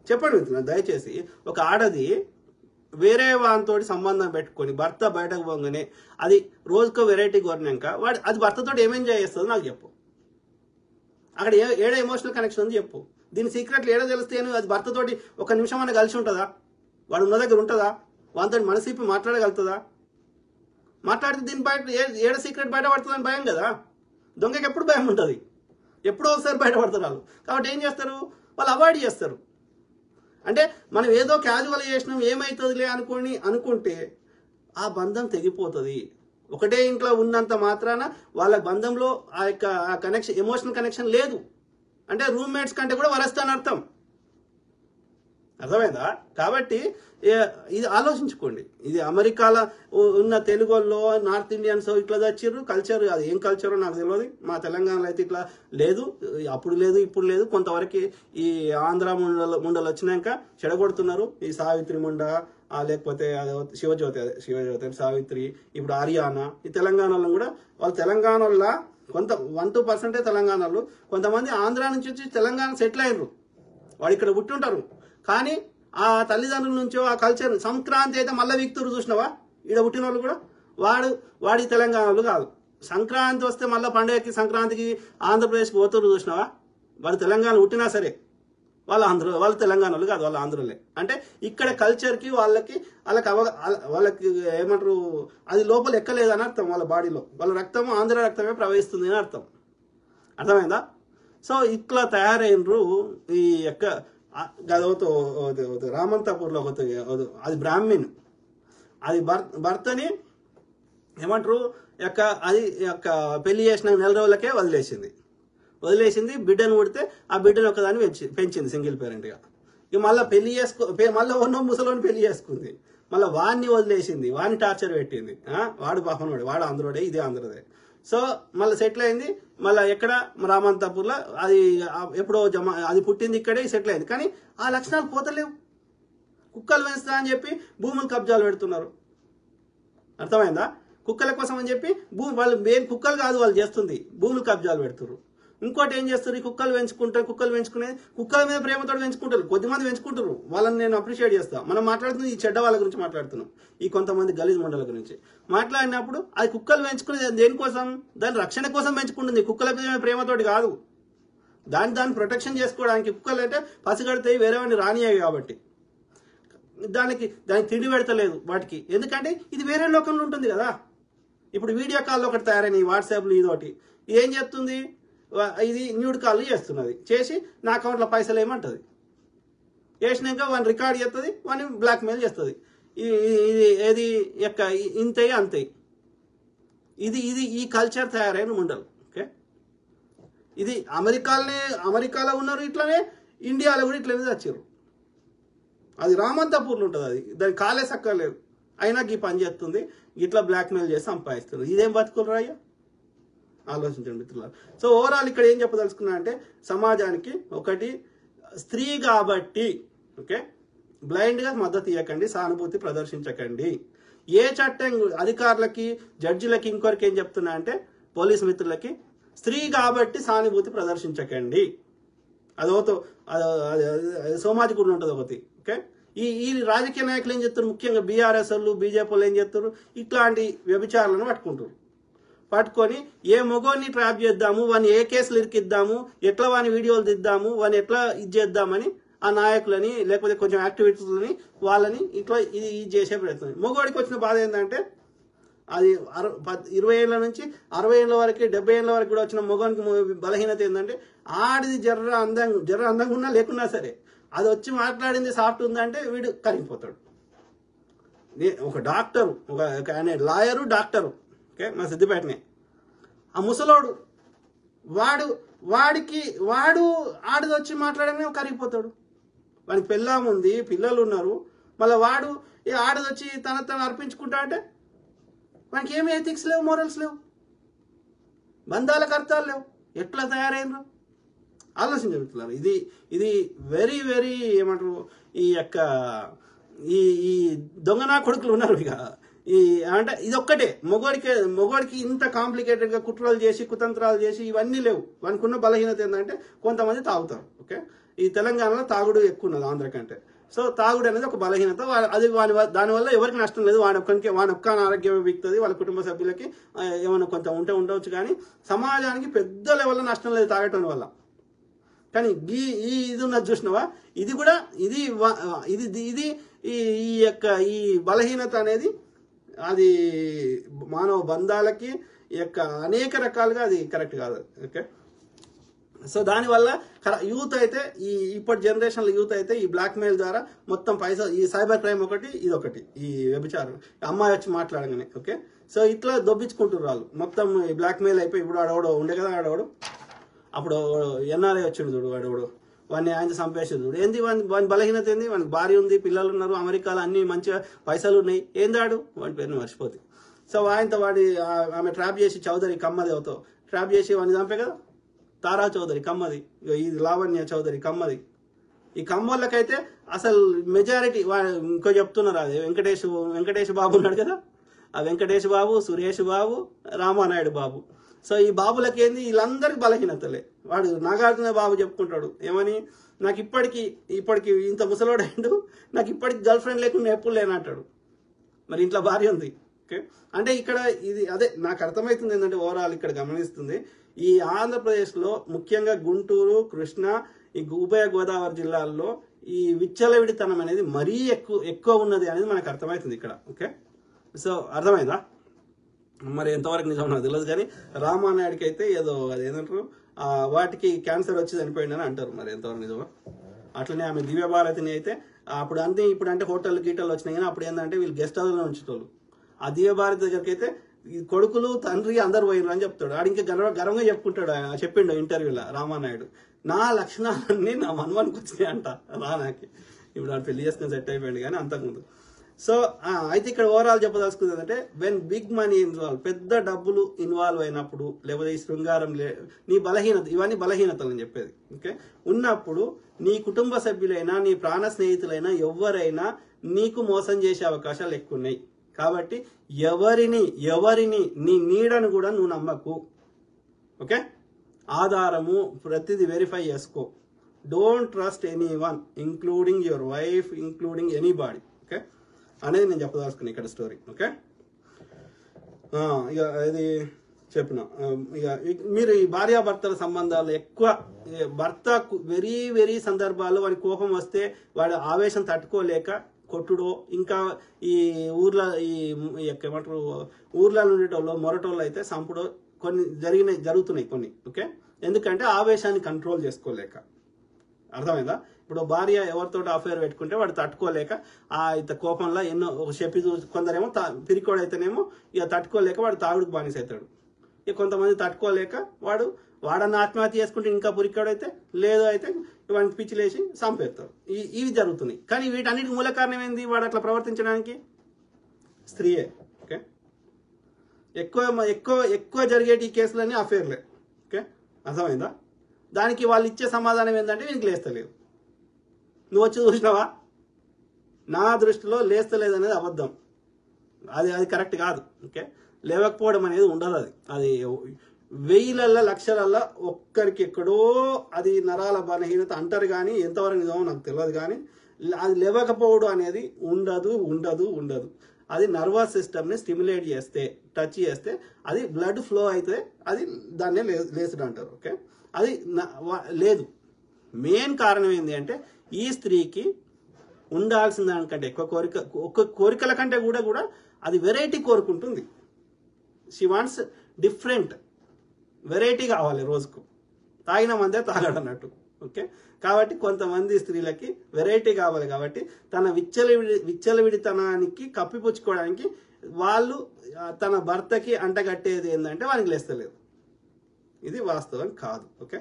చెప్పండి దయచేసి. ఒక ఆడది వేరే వానితో సంబంధం పెట్టుకొని భర్త బయటకు పోగానే అది రోజుకో వెరైటీ కొరినాక అది భర్తతో ఏం ఎంజాయ్ చేస్తుందో నాకు చెప్పు. అక్కడ ఏడ ఎమోషనల్ కనెక్షన్ ఉంది చెప్పు. దీని సీక్రెట్లు ఏడ తెలిస్తే అది భర్తతోటి ఒక నిమిషం అన్న కలిసి ఉంటుందా? వాడు ఉన్న దగ్గర ఉంటుందా? వానితో మనసిప్పి మాట్లాడగలుగుతుందా? మాట్లాడితే దీని బయట ఏడ సీక్రెట్ బయట పడుతుందని భయం కదా. దొంగకి ఎప్పుడు భయం ఉంటుంది, ఎప్పుడో ఒకసారి బయటపడతారు వాళ్ళు. కాబట్టి ఏం చేస్తారు, వాళ్ళు అవాయిడ్ చేస్తారు. అంటే మనం ఏదో క్యాజువల్ చేసినాం ఏమవుతుందిలే అనుకుంటే ఆ బంధం తెగిపోతుంది. ఒకటే ఇంట్లో ఉన్నంత మాత్రాన వాళ్ళ బంధంలో ఆ యొక్క కనెక్షన్, ఎమోషనల్ కనెక్షన్ లేదు అంటే రూమ్మేట్స్ కంటే కూడా వరస్తాను అర్థం. అర్థమైందా? కాబట్టి ఇది ఆలోచించుకోండి. ఇది అమెరికాలో ఉన్న తెలుగు వాళ్ళు, నార్త్ ఇండియన్స్ ఇట్లా తెచ్చిర్రు కల్చర్. అది ఏం కల్చరో నాకు తెలియదు. మా తెలంగాణలో అయితే ఇట్లా లేదు, అప్పుడు లేదు, ఇప్పుడు లేదు. కొంతవరకు ఈ ఆంధ్ర ముండలు వచ్చినాక చెడగొడుతున్నారు. ఈ సావిత్రి ముండ, లేకపోతే శివజ్యోతి సావిత్రి, ఇప్పుడు హర్యానా, ఈ తెలంగాణలో కూడా వాళ్ళు తెలంగాణలో కొంత 1-2% తెలంగాణలో, కొంతమంది ఆంధ్ర నుంచి వచ్చి తెలంగాణ సెటిల్ అయినరు. వాడు ఇక్కడ పుట్టుంటారు కానీ ఆ తల్లిదండ్రుల నుంచో ఆ కల్చర్. సంక్రాంతి అయితే మళ్ళీ విక్తురు చూసినావా, ఈడ పుట్టిన వాళ్ళు కూడా వాడి తెలంగాణలో కాదు. సంక్రాంతి వస్తే మళ్ళీ పండుగకి సంక్రాంతికి ఆంధ్రప్రదేశ్కి పోతురు చూసినావా, వాడు తెలంగాణ పుట్టినా సరే వాళ్ళు తెలంగాణలో కాదు, వాళ్ళు ఆంధ్రలే. అంటే ఇక్కడ కల్చర్కి వాళ్ళకి ఏమంటారు, అది లోపల ఎక్కలేదని అర్థం. వాళ్ళ బాడీలో వాళ్ళ రక్తము ఆంధ్ర రక్తమే ప్రవహిస్తుంది అని అర్థం. అర్థమైందా? సో ఇట్లా తయారైనరు. ఈ యొక్క గదవతో రామంతాపూర్లో అది బ్రాహ్మణ్, అది భర్తని ఏమంటారు అది పెళ్లి చేసిన 4 రోజులకే వదిలేసింది. బిడ్డను పుడితే ఆ బిడ్డను ఒకదాన్ని పెంచింది సింగిల్ పేరెంట్గా. ఇక మళ్ళీ మళ్ళీ ఉన్న ముసలోని పెళ్లి చేసుకుంది. మళ్ళీ వాడిని వదిలేసింది, వాడిని టార్చర్ పెట్టింది. వాడు పాపనోడే, వాడు ఆంధ్రోడే, ఇదే ఆంధ్రదే. సో మళ్ళీ సెటిల్ అయింది, మళ్ళీ ఎక్కడ రామంతాపూర్లో. అది ఎప్పుడో అది పుట్టింది ఇక్కడే, సెటిల్ అయింది. కానీ ఆ లక్షణాలు పోతలేవు. కుక్కలు పెంచుతా అని చెప్పి భూములు కబ్జాలు పెడుతున్నారు. అర్థమైందా? కుక్కల కోసం అని చెప్పి వాళ్ళు మెయిన్ కుక్కలు కాదు వాళ్ళు చేస్తుంది, భూములు కబ్జాలు పెడుతున్నారు. ఇంకోటి ఏం చేస్తారు, ఈ కుక్కలు పెంచుకునేది కుక్కల మీద ప్రేమతో పెంచుకుంటారు. కొద్దిమంది పెంచుకుంటారు, వాళ్ళని నేను అప్రిషియేట్ చేస్తాను. మనం మాట్లాడుతుంది ఈ చెడ్డ వాళ్ళ గురించి మాట్లాడుతున్నాం, ఈ కొంతమంది గలీజ్ మండల గురించి మాట్లాడినప్పుడు. అది కుక్కలు పెంచుకునేది దేనికోసం? దాని రక్షణ కోసం పెంచుకుంటుంది, కుక్కల మీద ప్రేమతోటి కాదు. దాన్ని ప్రొటెక్షన్ చేసుకోవడానికి. కుక్కలు అంటే పసిగడితే వేరే వాడిని రానియాయి కాబట్టి దానికి తిండి పెడతలేదు వాటికి. ఎందుకంటే ఇది వేరే లోకంలో ఉంటుంది కదా. ఇప్పుడు వీడియో కాల్లో ఒకటి తయారైన వాట్సాప్లో ఇదోటి ఏం చెప్తుంది, ఇది న్యూడ్ కాల్ చేస్తున్నది, చేసి నా అకౌంట్లో పైసలు ఏమంటుంది, చేసినాక వాడిని రికార్డ్ చేస్తుంది, వాడిని బ్లాక్మెయిల్ చేస్తుంది. ఇది ఏది యొక్క ఇంతే అంతే. ఇది ఈ కల్చర్ తయారైన ముండలు. ఓకే, ఇది అమెరికాలో ఉన్నారు ఇట్లనే, ఇండియాలో కూడా ఇట్లనే వచ్చారు. అది రామంతాపూర్లో ఉంటుంది, అది దాని కాలే సక్కలేదు, అయినా ఈ పని చేస్తుంది, ఇట్లా బ్లాక్మెయిల్ చేసి సంపాదిస్తుంది. ఇదేం బతుకులు రాయ్యా? ఆలోచించండి మిత్రులారా. సో ఓవరాల్ ఇక్కడ ఏం చెప్పదలుచుకున్నా అంటే, సమాజానికి ఒకటి, స్త్రీ కాబట్టి ఓకే బ్లైండ్గా మద్దతు ఇవ్వకండి, సానుభూతి ప్రదర్శించకండి. ఏ చట్టం అధికారులకి, జడ్జిలకి, ఇంకొకరికి ఏం చెప్తున్నా అంటే, పోలీసు మిత్రులకి, స్త్రీ కాబట్టి సానుభూతి ప్రదర్శించకండి. అదోతో సోమాజిగూడ ఉంటుంది ఒకటి. ఓకే, ఈ రాజకీయ నాయకులు ఏం చెప్తారు, ముఖ్యంగా బీఆర్ఎస్ వాళ్ళు, బీజేపీ వాళ్ళు ఏం చెప్తారు, ఇట్లాంటి వ్యభిచారాలను పట్టుకొని ఏ మొగోని ట్రాప్ చేద్దాము, వాని ఏ కేసులు ఇరికిద్దాము, ఎట్లా వాని వీడియోలు దిద్దాము, వాని ఎట్లా ఇది చేద్దామని ఆ నాయకులని, లేకపోతే కొంచెం యాక్టివిటీలని, వాళ్ళని ఇట్లా ఇది చేసే ప్రయత్నం. మొగోడికి వచ్చిన బాధ ఏంటంటే, అది 20 ఏళ్ళ నుంచి 60 ఏళ్ళ వరకు, 70 ఏళ్ళ వరకు కూడా వచ్చిన మొగోనికి బలహీనత ఏంటంటే, ఆడిది జర్ర అందంగా ఉన్నా లేకున్నా సరే, అది వచ్చి మాట్లాడింది సాఫ్ట్ ఉందంటే వీడు కరిగిపోతాడు. ఒక డాక్టరు, ఒక లాయరు, డాక్టరు, ఓకే, మా సిద్దిపేటనే, ఆ ముసలోడు వాడు ఆడిది వచ్చి మాట్లాడగానే కరిగిపోతాడు. వానికి పెళ్ళాం ఉంది, పిల్లలు ఉన్నారు, మళ్ళీ వాడు ఆడిది వచ్చి తను అర్పించుకుంటా అంటే వానికి ఏమి ఎథిక్స్ లేవు, మోరల్స్ లేవు, బంధాలకు అర్థాలు లేవు. ఎట్లా తయారైనరు ఆలోచించగలుగుతున్నారు. ఇది వెరీ వెరీ ఏమంటారు, ఈ దొంగనా కొడుకులు ఉన్నారు. ఇక అంటే ఇది ఒక్కటే, మొగోడికి ఇంత కాంప్లికేటెడ్గా కుట్రలు చేసి, కుతంత్రాలు చేసి ఇవన్నీ లేవు. వానికి ఉన్న బలహీనత ఏంటంటే, కొంతమంది తాగుతారు. ఓకే, ఈ తెలంగాణలో తాగుడు ఎక్కువ ఉన్నది ఆంధ్ర కంటే. సో తాగుడు అనేది ఒక బలహీనత. అది దానివల్ల ఎవరికి నష్టం లేదు, వాని ఒక్క ఆరోగ్యం వీక్తుంది, వాళ్ళ కుటుంబ సభ్యులకి ఏమైనా కొంత ఉండవచ్చు, కానీ సమాజానికి పెద్ద లెవెల్లో నష్టం లేదు తాగటం వల్ల. కానీ ఇది ఉన్నది చూసినవా, ఇది కూడా ఈ బలహీనత అనేది అది మానవ బంధాలకి అనేక రకాలుగా అది కరెక్ట్ కాదు. ఓకే, సో దానివల్ల యూత్ అయితే, ఇప్పటి జనరేషన్లో యూత్ అయితే ఈ బ్లాక్మెయిల్ ద్వారా మొత్తం పైసా, ఈ సైబర్ క్రైమ్ ఒకటి, ఇదొకటి, ఈ వ్యభిచారం, అమ్మాయి వచ్చి మాట్లాడగానే. ఓకే, సో ఇట్లా దొబ్బించుకుంటారు వాళ్ళు మొత్తం. ఈ బ్లాక్మెయిల్ అయిపోయి ఇప్పుడు ఆడవాడు ఉండే కదా, ఆడవాడు అప్పుడు ఎన్ఆర్ఐ వచ్చిండు చూడు, వాడవాడు వాడిని ఆయన చంపేసాడు చూడు. ఏంది వాని బలహీనత ఏంది, వానికి భార్య ఉంది, పిల్లలు ఉన్నారు, అమెరికాలో అన్ని మంచిగా పైసలు ఉన్నాయి, ఏందాడు వాడి పేరుని మర్చిపోతుంది. సో ఆయనతో ఆమె ట్రాప్ చేసి, చౌదరి కమ్మది అవుతావు ట్రాప్ చేసి వాడిని చంపే కదా, తారా చౌదరి కమ్మది, ఇది లావణ్య చౌదరి కమ్మది. ఈ కమ్మోళ్ళకైతే అసలు మెజారిటీ ఇంకో చెప్తున్నారు, అది వెంకటేష్ బాబు ఉన్నాడు కదా, ఆ వెంకటేష్ బాబు, సురేష్ బాబు, రామానాయుడు బాబు. సో ఈ బాబులకి ఏంది, వీళ్ళందరికీ బలహీనతలే. వాడు నాగార్జున బాబు చెప్పుకుంటాడు ఏమని, నాకు ఇప్పటికి ఇంత ముసలోడు అయిండు, నాకు ఇప్పటికి గర్ల్ ఫ్రెండ్ లేకుండా ఎప్పుడు లేనంటాడు. మరి ఇంట్లో భార్య ఉంది. ఓకే, అంటే ఇక్కడ ఇది అదే నాకు అర్థమవుతుంది ఏంటంటే, ఓవరాల్ ఇక్కడ గమనిస్తుంది, ఈ ఆంధ్రప్రదేశ్లో ముఖ్యంగా గుంటూరు, కృష్ణా, ఈ ఉభయ గోదావరి జిల్లాల్లో ఈ విచ్చలవిడితనం అనేది మరీ ఎక్కువ ఉన్నది అనేది మనకు అర్థమవుతుంది ఇక్కడ. ఓకే, సో అర్థమైందా? మరి ఎంతవరకు నిజం నాకు తెలియదు, కానీ రామానాయుడికి అయితే ఏదో అది ఏంటంటారు, వాటికి క్యాన్సర్ వచ్చి చనిపోయిందని అంటారు. మరి ఎంతవరకు నిజమో. అట్లనే ఆమె దివ్యభారతిని అయితే ఇప్పుడు అంటే హోటల్ గీటలు వచ్చినాయి, కానీ అప్పుడు ఏంటంటే వీళ్ళు గెస్ట్ హౌస్లో ఉంచేటోళ్ళు. ఆ దివ్యభారతి దగ్గరికి అయితే ఈ కొడుకులు, తండ్రి అందరు పోయినరు అని చెప్తాడు. ఆడు ఇంకా గర్వంగా చెప్పుకుంటాడు, చెప్పిండు ఇంటర్వ్యూలో రామానాయుడు, నా లక్షణాలన్నీ నా మనవానికి వచ్చినాయి అంట రానాకి. ఇప్పుడు ఆడు పెళ్లి చేసుకుని సెట్ అయిపోయాడు, కానీ అంతకుముందు. సో అయితే ఇక్కడ ఓవరాల్ చెప్పదలుచుకుంది ఏంటంటే వెన్ బిగ్ మనీ ఇన్వాల్వ్, పెద్ద డబ్బులు ఇన్వాల్వ్ అయినప్పుడు, లేకపోతే ఈ శృంగారం నీ బలహీనత, ఇవన్నీ బలహీనతలు అని చెప్పేది. ఓకే, ఉన్నప్పుడు నీ కుటుంబ సభ్యులైనా నీ ప్రాణ స్నేహితులైనా ఎవరైనా నీకు మోసం చేసే అవకాశాలు ఎక్కువ ఉన్నాయి. కాబట్టి ఎవరిని నీ నీడను కూడా నువ్వు నమ్మకు. ఓకే, ఆధారము ప్రతిదీ వెరిఫై చేసుకో. Don't trust anyone including your wife, including anybody. Okay అనేది నేను చెప్పదలుచుకున్నాను ఇక్కడ స్టోరీ. ఓకే, ఇక ఇది చెప్పిన ఇక మీరు ఈ భార్యాభర్తల సంబంధాలు ఎక్కువ, భర్త వెరీ సందర్భాల్లో వాడి కోపం వస్తే వాడి ఆవేశం తట్టుకోలేక కొట్టుడో, ఇంకా ఈ ఊర్లో ఏమంటారు ఊర్లలో ఉండేటోళ్ళు మొరటోళ్ళు అయితే సంపుడో కొన్ని జరుగుతున్నాయి కొన్ని. ఓకే, ఎందుకంటే ఆవేశాన్ని కంట్రోల్ చేసుకోలేక. అర్థమైందా? ఇప్పుడు భార్య ఎవరితో అఫేర్ పెట్టుకుంటే వాడు తట్టుకోలేక ఇంత కోపంలో ఎన్నో ఒక చెప్పి కొందరేమో పిరికోడు అయితేనేమో ఇక తట్టుకోలేక వాడు తాగుడుకు బానిస అవుతాడు. ఇక కొంతమంది తట్టుకోలేక వాడన్న ఆత్మహత్య చేసుకుంటే ఇంకా పురికోడైతే, లేదు అయితే వాడిని పిచ్చిలేసి చంపేస్తారు. ఇవి జరుగుతున్నాయి. కానీ వీటన్నిటికి మూల కారణం ఏంది? వాడు అట్లా ప్రవర్తించడానికి స్త్రీయే. ఓకే, ఎక్కువ జరిగేటి ఈ కేసులన్నీ అఫేర్లే. ఓకే, అర్థమైందా? దానికి వాళ్ళు ఇచ్చే సమాధానం ఏంటంటే వీనికి లేస్తలేదు. నువ్వు వచ్చి చూసినావా? నా దృష్టిలో లేస్తలేదు అనేది అబద్ధం. అది కరెక్ట్ కాదు. ఓకే, లేవకపోవడం అనేది ఉండదు. అది వెయ్యిలల్లో లక్షలల్లో ఒక్కరికి ఎక్కడో అది నరాల బలహీనత అంటారు. కానీ ఎంతవరకు నిజమో నాకు తెలియదు. కానీ అది లేవకపోవడం అనేది ఉండదు. అది నర్వస్ సిస్టమ్ని స్టిమ్యులేట్ చేస్తే, టచ్ చేస్తే అది బ్లడ్ ఫ్లో అయితే అది దాన్నే లేసుడు అంటారు. ఓకే, అది లేదు. మెయిన్ కారణం ఏంటి అంటే ఈ స్త్రీకి ఉండాల్సిన దానికంటే ఎక్కువ కోరికల కంటే కూడా అది వెరైటీ కోరుకుంటుంది. షీ వాంట్స్ డిఫరెంట్ వెరైటీ కావాలి రోజుకు. తాగిన మందే తాగడన్నట్టు. ఓకే, కాబట్టి కొంతమంది స్త్రీలకి వెరైటీ కావాలి. కాబట్టి తన విచ్చలవిడితనానికి కప్పిపుచ్చుకోవడానికి వాళ్ళు తన భర్తకి అంటగట్టేది ఏంటంటే వానికి లేస్తలేదు. ఇది వాస్తవం కాదు. ఓకే,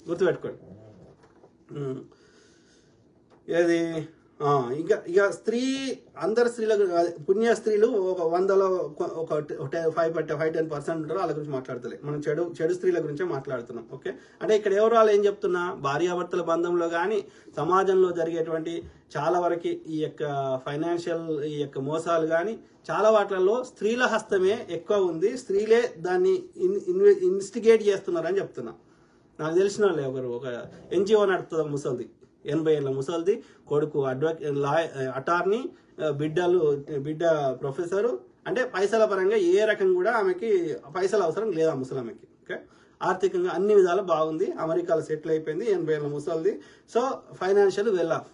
గుర్తుపెట్టుకోండి. ఏది ఇక అందరు స్త్రీలకు పుణ్య స్త్రీలు ఒక 100లో ఒక 5-10% ఉంటారు. వాళ్ళ గురించి మాట్లాడతలే, మనం చెడు స్త్రీల గురించే మాట్లాడుతున్నాం. ఓకే, అంటే ఇక్కడ ఎవరు ఏం చెప్తున్నా, భార్యాభర్తల బంధంలో కానీ సమాజంలో జరిగేటువంటి చాలా వరకు ఈ యొక్క ఫైనాన్షియల్ ఈ యొక్క మోసాలు కానీ చాలా వాటిలలో స్త్రీల హస్తమే ఎక్కువ ఉంది. స్త్రీలే దాన్ని ఇన్వెస్టిగేట్ చేస్తున్నారని చెప్తున్నా. నాకు తెలిసిన వాళ్ళు ఒక ఎన్జిఓ నడుపుతుంది ముసల్ది, 80 ఏళ్ళ ముసల్ది, కొడుకు అటార్నీ, బిడ్డ ప్రొఫెసరు. అంటే పైసల పరంగా ఏ రకం కూడా ఆమెకి పైసలు అవసరం లేదు ఆ ముసలామెకి. ఓకే, ఆర్థికంగా అన్ని విధాలు బాగుంది, అమెరికాలో సెటిల్ అయిపోయింది, 80 ఏళ్ళ ముసల్ది. So financial well off.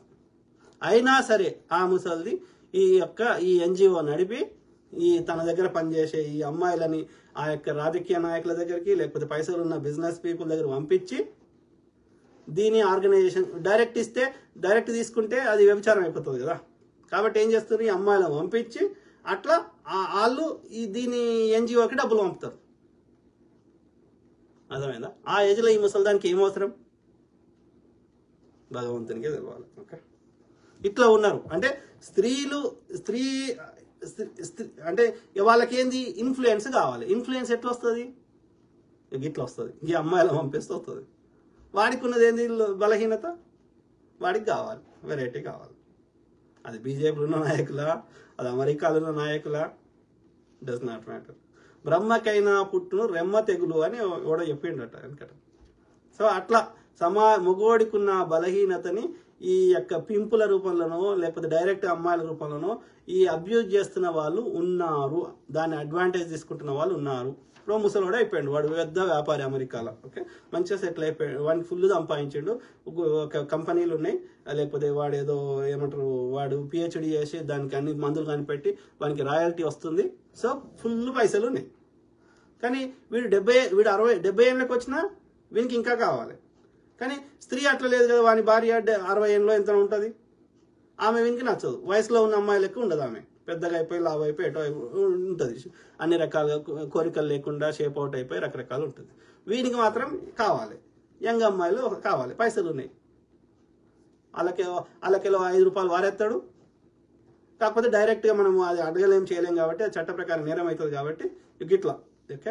అయినా సరే ఆ ముసల్ది ఈ ఎన్జిఓ నడిపి తన దగ్గర పనిచేసే ఈ అమ్మాయిలని ఆ యొక్క రాజకీయ నాయకుల దగ్గరికి, లేకపోతే పైసలు ఉన్న బిజినెస్ పీపుల్ దగ్గర పంపించి దీని ఆర్గనైజేషన్ డైరెక్ట్ తీసుకుంటే అది వ్యభిచారం అయిపోతుంది కదా. కాబట్టి ఏం చేస్తారు, ఈ అమ్మాయిలను పంపించి అట్లా వాళ్ళు దీని ఎన్జిఓకి డబ్బులు పంపుతారు. అర్థమైందా? ఆ ఏజ్లో ఈ ముసలిదానికి ఏం అవసరం? భగవంతునికే తెలవాలి. ఓకే, ఇట్లా ఉన్నారు. అంటే స్త్రీ అంటే వాళ్ళకి ఏంది ఇన్ఫ్లుయెన్స్ కావాలి. ఇన్ఫ్లుయెన్స్ ఎట్లా వస్తుంది? ఇట్లా వస్తుంది, ఈ అమ్మాయిల పంపిస్తూ వస్తుంది. వాడికి ఉన్నది ఏంది బలహీనత? వాడికి కావాలి, వెరైటీ కావాలి. అది బీజేపీలో ఉన్న నాయకులా, అది అమెరికాలో ఉన్న నాయకులా, డస్ నాట్ మ్యాటర్. బ్రహ్మకైనా పుట్టును రెమ్మ తెగులు అని కూడా చెప్పిండట వెనకట. సో అట్లా మగోడికున్న బలహీనతని ఈ యొక్క పింపుల రూపంలోనో లేకపోతే డైరెక్ట్ అమ్మాయిల రూపంలోనో ఈ అబ్యూజ్ చేస్తున్న వాళ్ళు ఉన్నారు, దాన్ని అడ్వాంటేజ్ తీసుకుంటున్న వాళ్ళు ఉన్నారు. ఇప్పుడు ముసలోడు అయిపోయాడు, వాడు పెద్ద వ్యాపారి అమెరికాలో. ఓకే, మంచిగా సెటిల్ అయిపోయాడు, వాడిని ఫుల్ సంపాదించాడు, ఒక కంపెనీలు ఉన్నాయి, లేకపోతే వాడు ఏదో ఏమంటారు వాడు పిహెచ్డి చేసి దానికి అన్ని మందులు కనిపెట్టి వానికి రాయల్టీ వస్తుంది. సో ఫుల్ పైసలు ఉన్నాయి. కానీ వీడు 70 ఏళ్ళకి వచ్చినా వీనికి ఇంకా కావాలి. కానీ స్త్రీ అట్లా లేదు కదా, వాని భార్య 60 ఏళ్ళలో ఎంత ఉంటుంది, ఆమె వీనికి నచ్చదు. వయసులో ఉన్న అమ్మాయి లెక్క ఉండదు, ఆమె పెద్దగా అయిపోయి లావ్ అయిపోయి ఎటో ఉంటుంది, అన్ని రకాలుగా కోరికలు లేకుండా షేప్ అవుట్ అయిపోయి రకరకాలు ఉంటుంది. వీనికి మాత్రం కావాలి, యంగ్ అమ్మాయిలు కావాలి, పైసలు ఉన్నాయి. వాళ్ళకేలో 5 రూపాయలు వారేస్తాడు, కాకపోతే డైరెక్ట్గా మనం అది అడగలేం చేయలేం కాబట్టి అది చట్ట ప్రకారం నేరం అవుతుంది కాబట్టి ఇట్లా ఓకే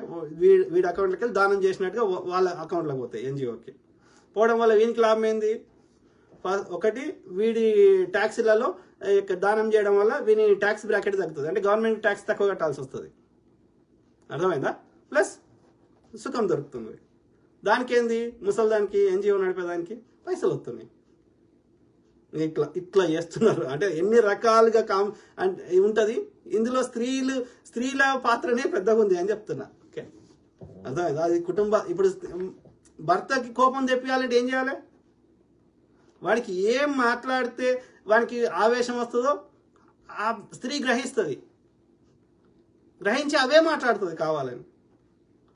వీడి అకౌంట్లోకి వెళ్ళి దానం చేసినట్టుగా వాళ్ళ అకౌంట్లోకి పోతాయి ఎన్జిఓకి. పోవడం వల్ల వీనికి లాభం ఏంది? ఒకటి వీడి ట్యాక్సీలలో దానం చేయడం వల్ల వీని ట్యాక్స్ బ్రాకెట్ తగ్గుతుంది, అంటే గవర్నమెంట్ ట్యాక్స్ తక్కువ కట్టాల్సి వస్తుంది. అర్థమైందా? ప్లస్ సుఖం దొరుకుతుంది. దానికి ఏంది? ముసలిదానికి ఎన్జిఓ నడిపేదానికి పైసలు వస్తున్నాయి. ఇట్లా చేస్తున్నారు. అంటే ఎన్ని రకాలుగా అంటే ఉంటుంది ఇందులో. స్త్రీల పాత్రనే పెద్దగా ఉంది అని చెప్తున్నా. ఓకే, అర్థమైందా? అది ఇప్పుడు భర్తకి కోపం తెప్పియాలంటే ఏం చేయాలి? వాడికి ఏం మాట్లాడితే వానికి ఆవేశం వస్తుందో ఆ స్త్రీ గ్రహిస్తుంది, గ్రహించి అవే మాట్లాడుతుంది కావాలని.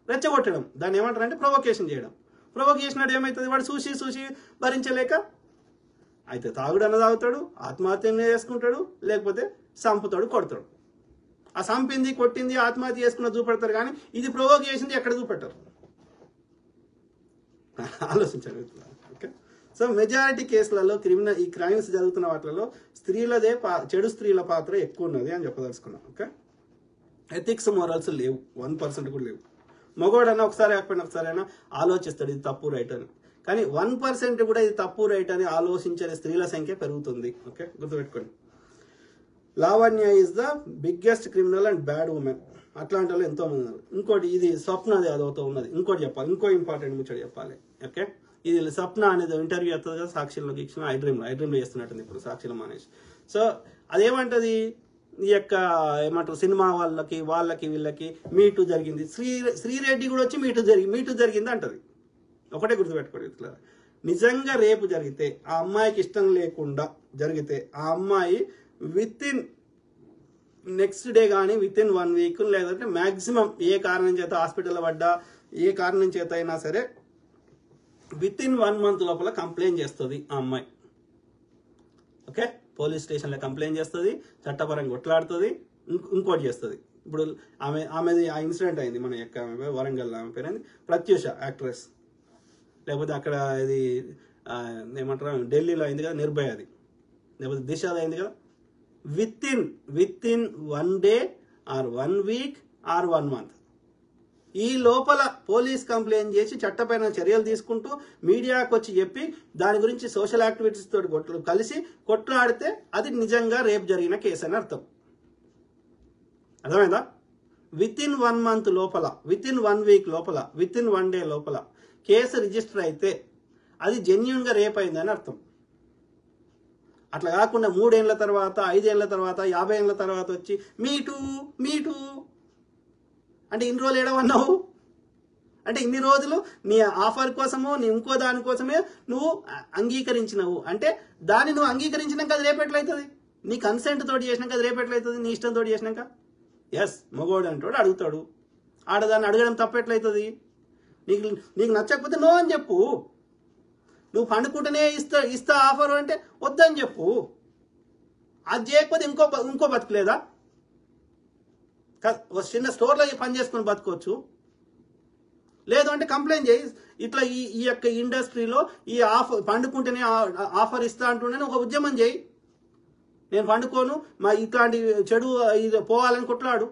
రెచ్చగొట్టడం, దాన్ని ఏమంటారు అంటే ప్రొవొకేషన్ చేయడం. ప్రొవోక్ చేసినాడు ఏమవుతుంది? వాడు చూసి భరించలేక అయితే తాగుడన్న తాగుతాడు, ఆత్మహత్య చేసుకుంటాడు, లేకపోతే సంపుతాడు, కొడతాడు. ఆ సంపింది కొట్టింది ఆత్మహత్య చేసుకున్న చూపెడతారు, కానీ ఇది ప్రొవోక్ చేసింది ఎక్కడ చూపెట్టారు. ఆలోచించండి. ఓకే, సో మెజారిటీ కేసులలో ఈ క్రైమ్స్ జరుగుతున్న వాటిలో చెడు స్త్రీల పాత్ర ఎక్కువ ఉన్నది అని చెప్పదలుచుకున్నాం. ఓకే, ఎథిక్స్ మోరల్స్ లేవు, 1% కూడా లేవు. మగవాడన్నా ఒకసారి కాకపోయినా ఒకసారైనా ఆలోచిస్తాడు ఇది తప్పు రైట్ అని, కానీ 1% కూడా ఇది తప్పు రైట్ అని ఆలోచించే స్త్రీల సంఖ్య పెరుగుతుంది. ఓకే, గుర్తుపెట్టుకోండి. Lavanya is the biggest criminal and bad women. అట్లాంటి వాళ్ళు ఎంతో మంది ఉన్నారు. ఇంకోటి ఇది స్వప్నది అదవుతూ ఉన్నది. ఇంకోటి చెప్పాలి, ఇంకో ఇంపార్టెంట్ ముచ్చట చెప్పాలి. ఓకే, ఇది స్వప్న అనేది ఇంటర్వ్యూ అవుతుంది కదా సాక్షిలో గీక్షణ, ఐడ్రీమ్లో చేస్తున్నట్టుంది ఇప్పుడు సాక్షిలో మానేసి. సో అదేమంటది, ఈ యొక్క ఏమంటారు సినిమా వాళ్ళకి వీళ్ళకి మీటూ జరిగింది. శ్రీరెడ్డి కూడా వచ్చి మీటూ జరిగింది అంటది. ఒకటే గుర్తుపెట్టుకోండి, ఇట్లా నిజంగా రేపు జరిగితే ఆ అమ్మాయికి ఇష్టం లేకుండా జరిగితే ఆ అమ్మాయి విత్ ఇన్ నెక్స్ట్ డే కానీ విత్ ఇన్ 1 వీక్ లేదంటే మ్యాక్సిమం ఏ కారణం చేత హాస్పిటల్లో పడ్డా ఏ కారణం చేత అయినా సరే విత్ ఇన్ 1 మంత్ లోపల కంప్లైంట్ చేస్తుంది ఆ అమ్మాయి. ఓకే, పోలీస్ స్టేషన్లో కంప్లైంట్ చేస్తుంది, చట్టపరంగా కొట్లాడుతుంది, ఇంకోటి చేస్తుంది. ఇప్పుడు ఆమెది ఆ ఇన్సిడెంట్ అయింది మన యొక్క వరంగల్, ఆమె పేరు అయింది ప్రత్యూష, యాక్ట్రెస్. లేకపోతే అక్కడ ఇది ఏమంటారు ఢిల్లీలో అయింది కదా నిర్భయది, లేకపోతే దిశది అయింది కదా. With in 1 day or 1 week or 1 month ఈ లోపల పోలీస్ కంప్లైంట్ చేసి చట్టపైన చర్యలు తీసుకుంటూ మీడియాకు వచ్చి చెప్పి దాని గురించి సోషల్ యాక్టివిటీస్ తోటి కలిసి కొట్లాడితే అది నిజంగా రేపు జరిగిన కేసు అని అర్థం. అర్థమైందా? విత్ ఇన్ 1 మంత్ లోపల, విత్ ఇన్ 1 వీక్ లోపల, విత్ ఇన్ 1 డే లోపల కేసు రిజిస్టర్ అయితే అది జెన్యున్గా రేప్ అయిందని అర్థం. అట్లా కాకుండా 3 ఏళ్ల తర్వాత, 5 ఏళ్ల తర్వాత, 50 ఏళ్ల తర్వాత వచ్చి మీటూ అంటే ఇన్ని రోజులు ఏడవన్నావు అంటే ఇన్ని రోజులు నీ ఆఫర్ కోసమో నీ ఇంకో దానికోసమే నువ్వు అంగీకరించినవు అంటే దాన్ని నువ్వు అంగీకరించినాక అది రేపెట్లయితుంది? నీ కన్సెంట్ తోటి చేసినాక అది రేపెట్లయితుంది? నీ ఇష్టం తోటి చేసినాక? ఎస్, మగోడు అంటాడు అడుగుతాడు. ఆడదాన్ని అడగడం తప్పెట్లయితుంది? నీకు నచ్చకపోతే నో అని చెప్పు. నువ్వు పండుకుంటేనే ఇస్తా ఆఫర్ అంటే వద్దని చెప్పు. అది చేయకపోతే ఇంకో బతుకులేదా? ఒక చిన్న స్టోర్లో పని చేసుకుని బతుకోవచ్చు. లేదు అంటే కంప్లైంట్ చేయి. ఇట్లా ఈ యొక్క ఇండస్ట్రీలో ఈ ఆఫర్ పండుకుంటేనే ఆఫర్ ఇస్తా అంటుండే ఒక ఉద్యమం చేయి. నేను పండుకోను, ఇట్లాంటి చెడు ఇది పోవాలని కొట్లాడు.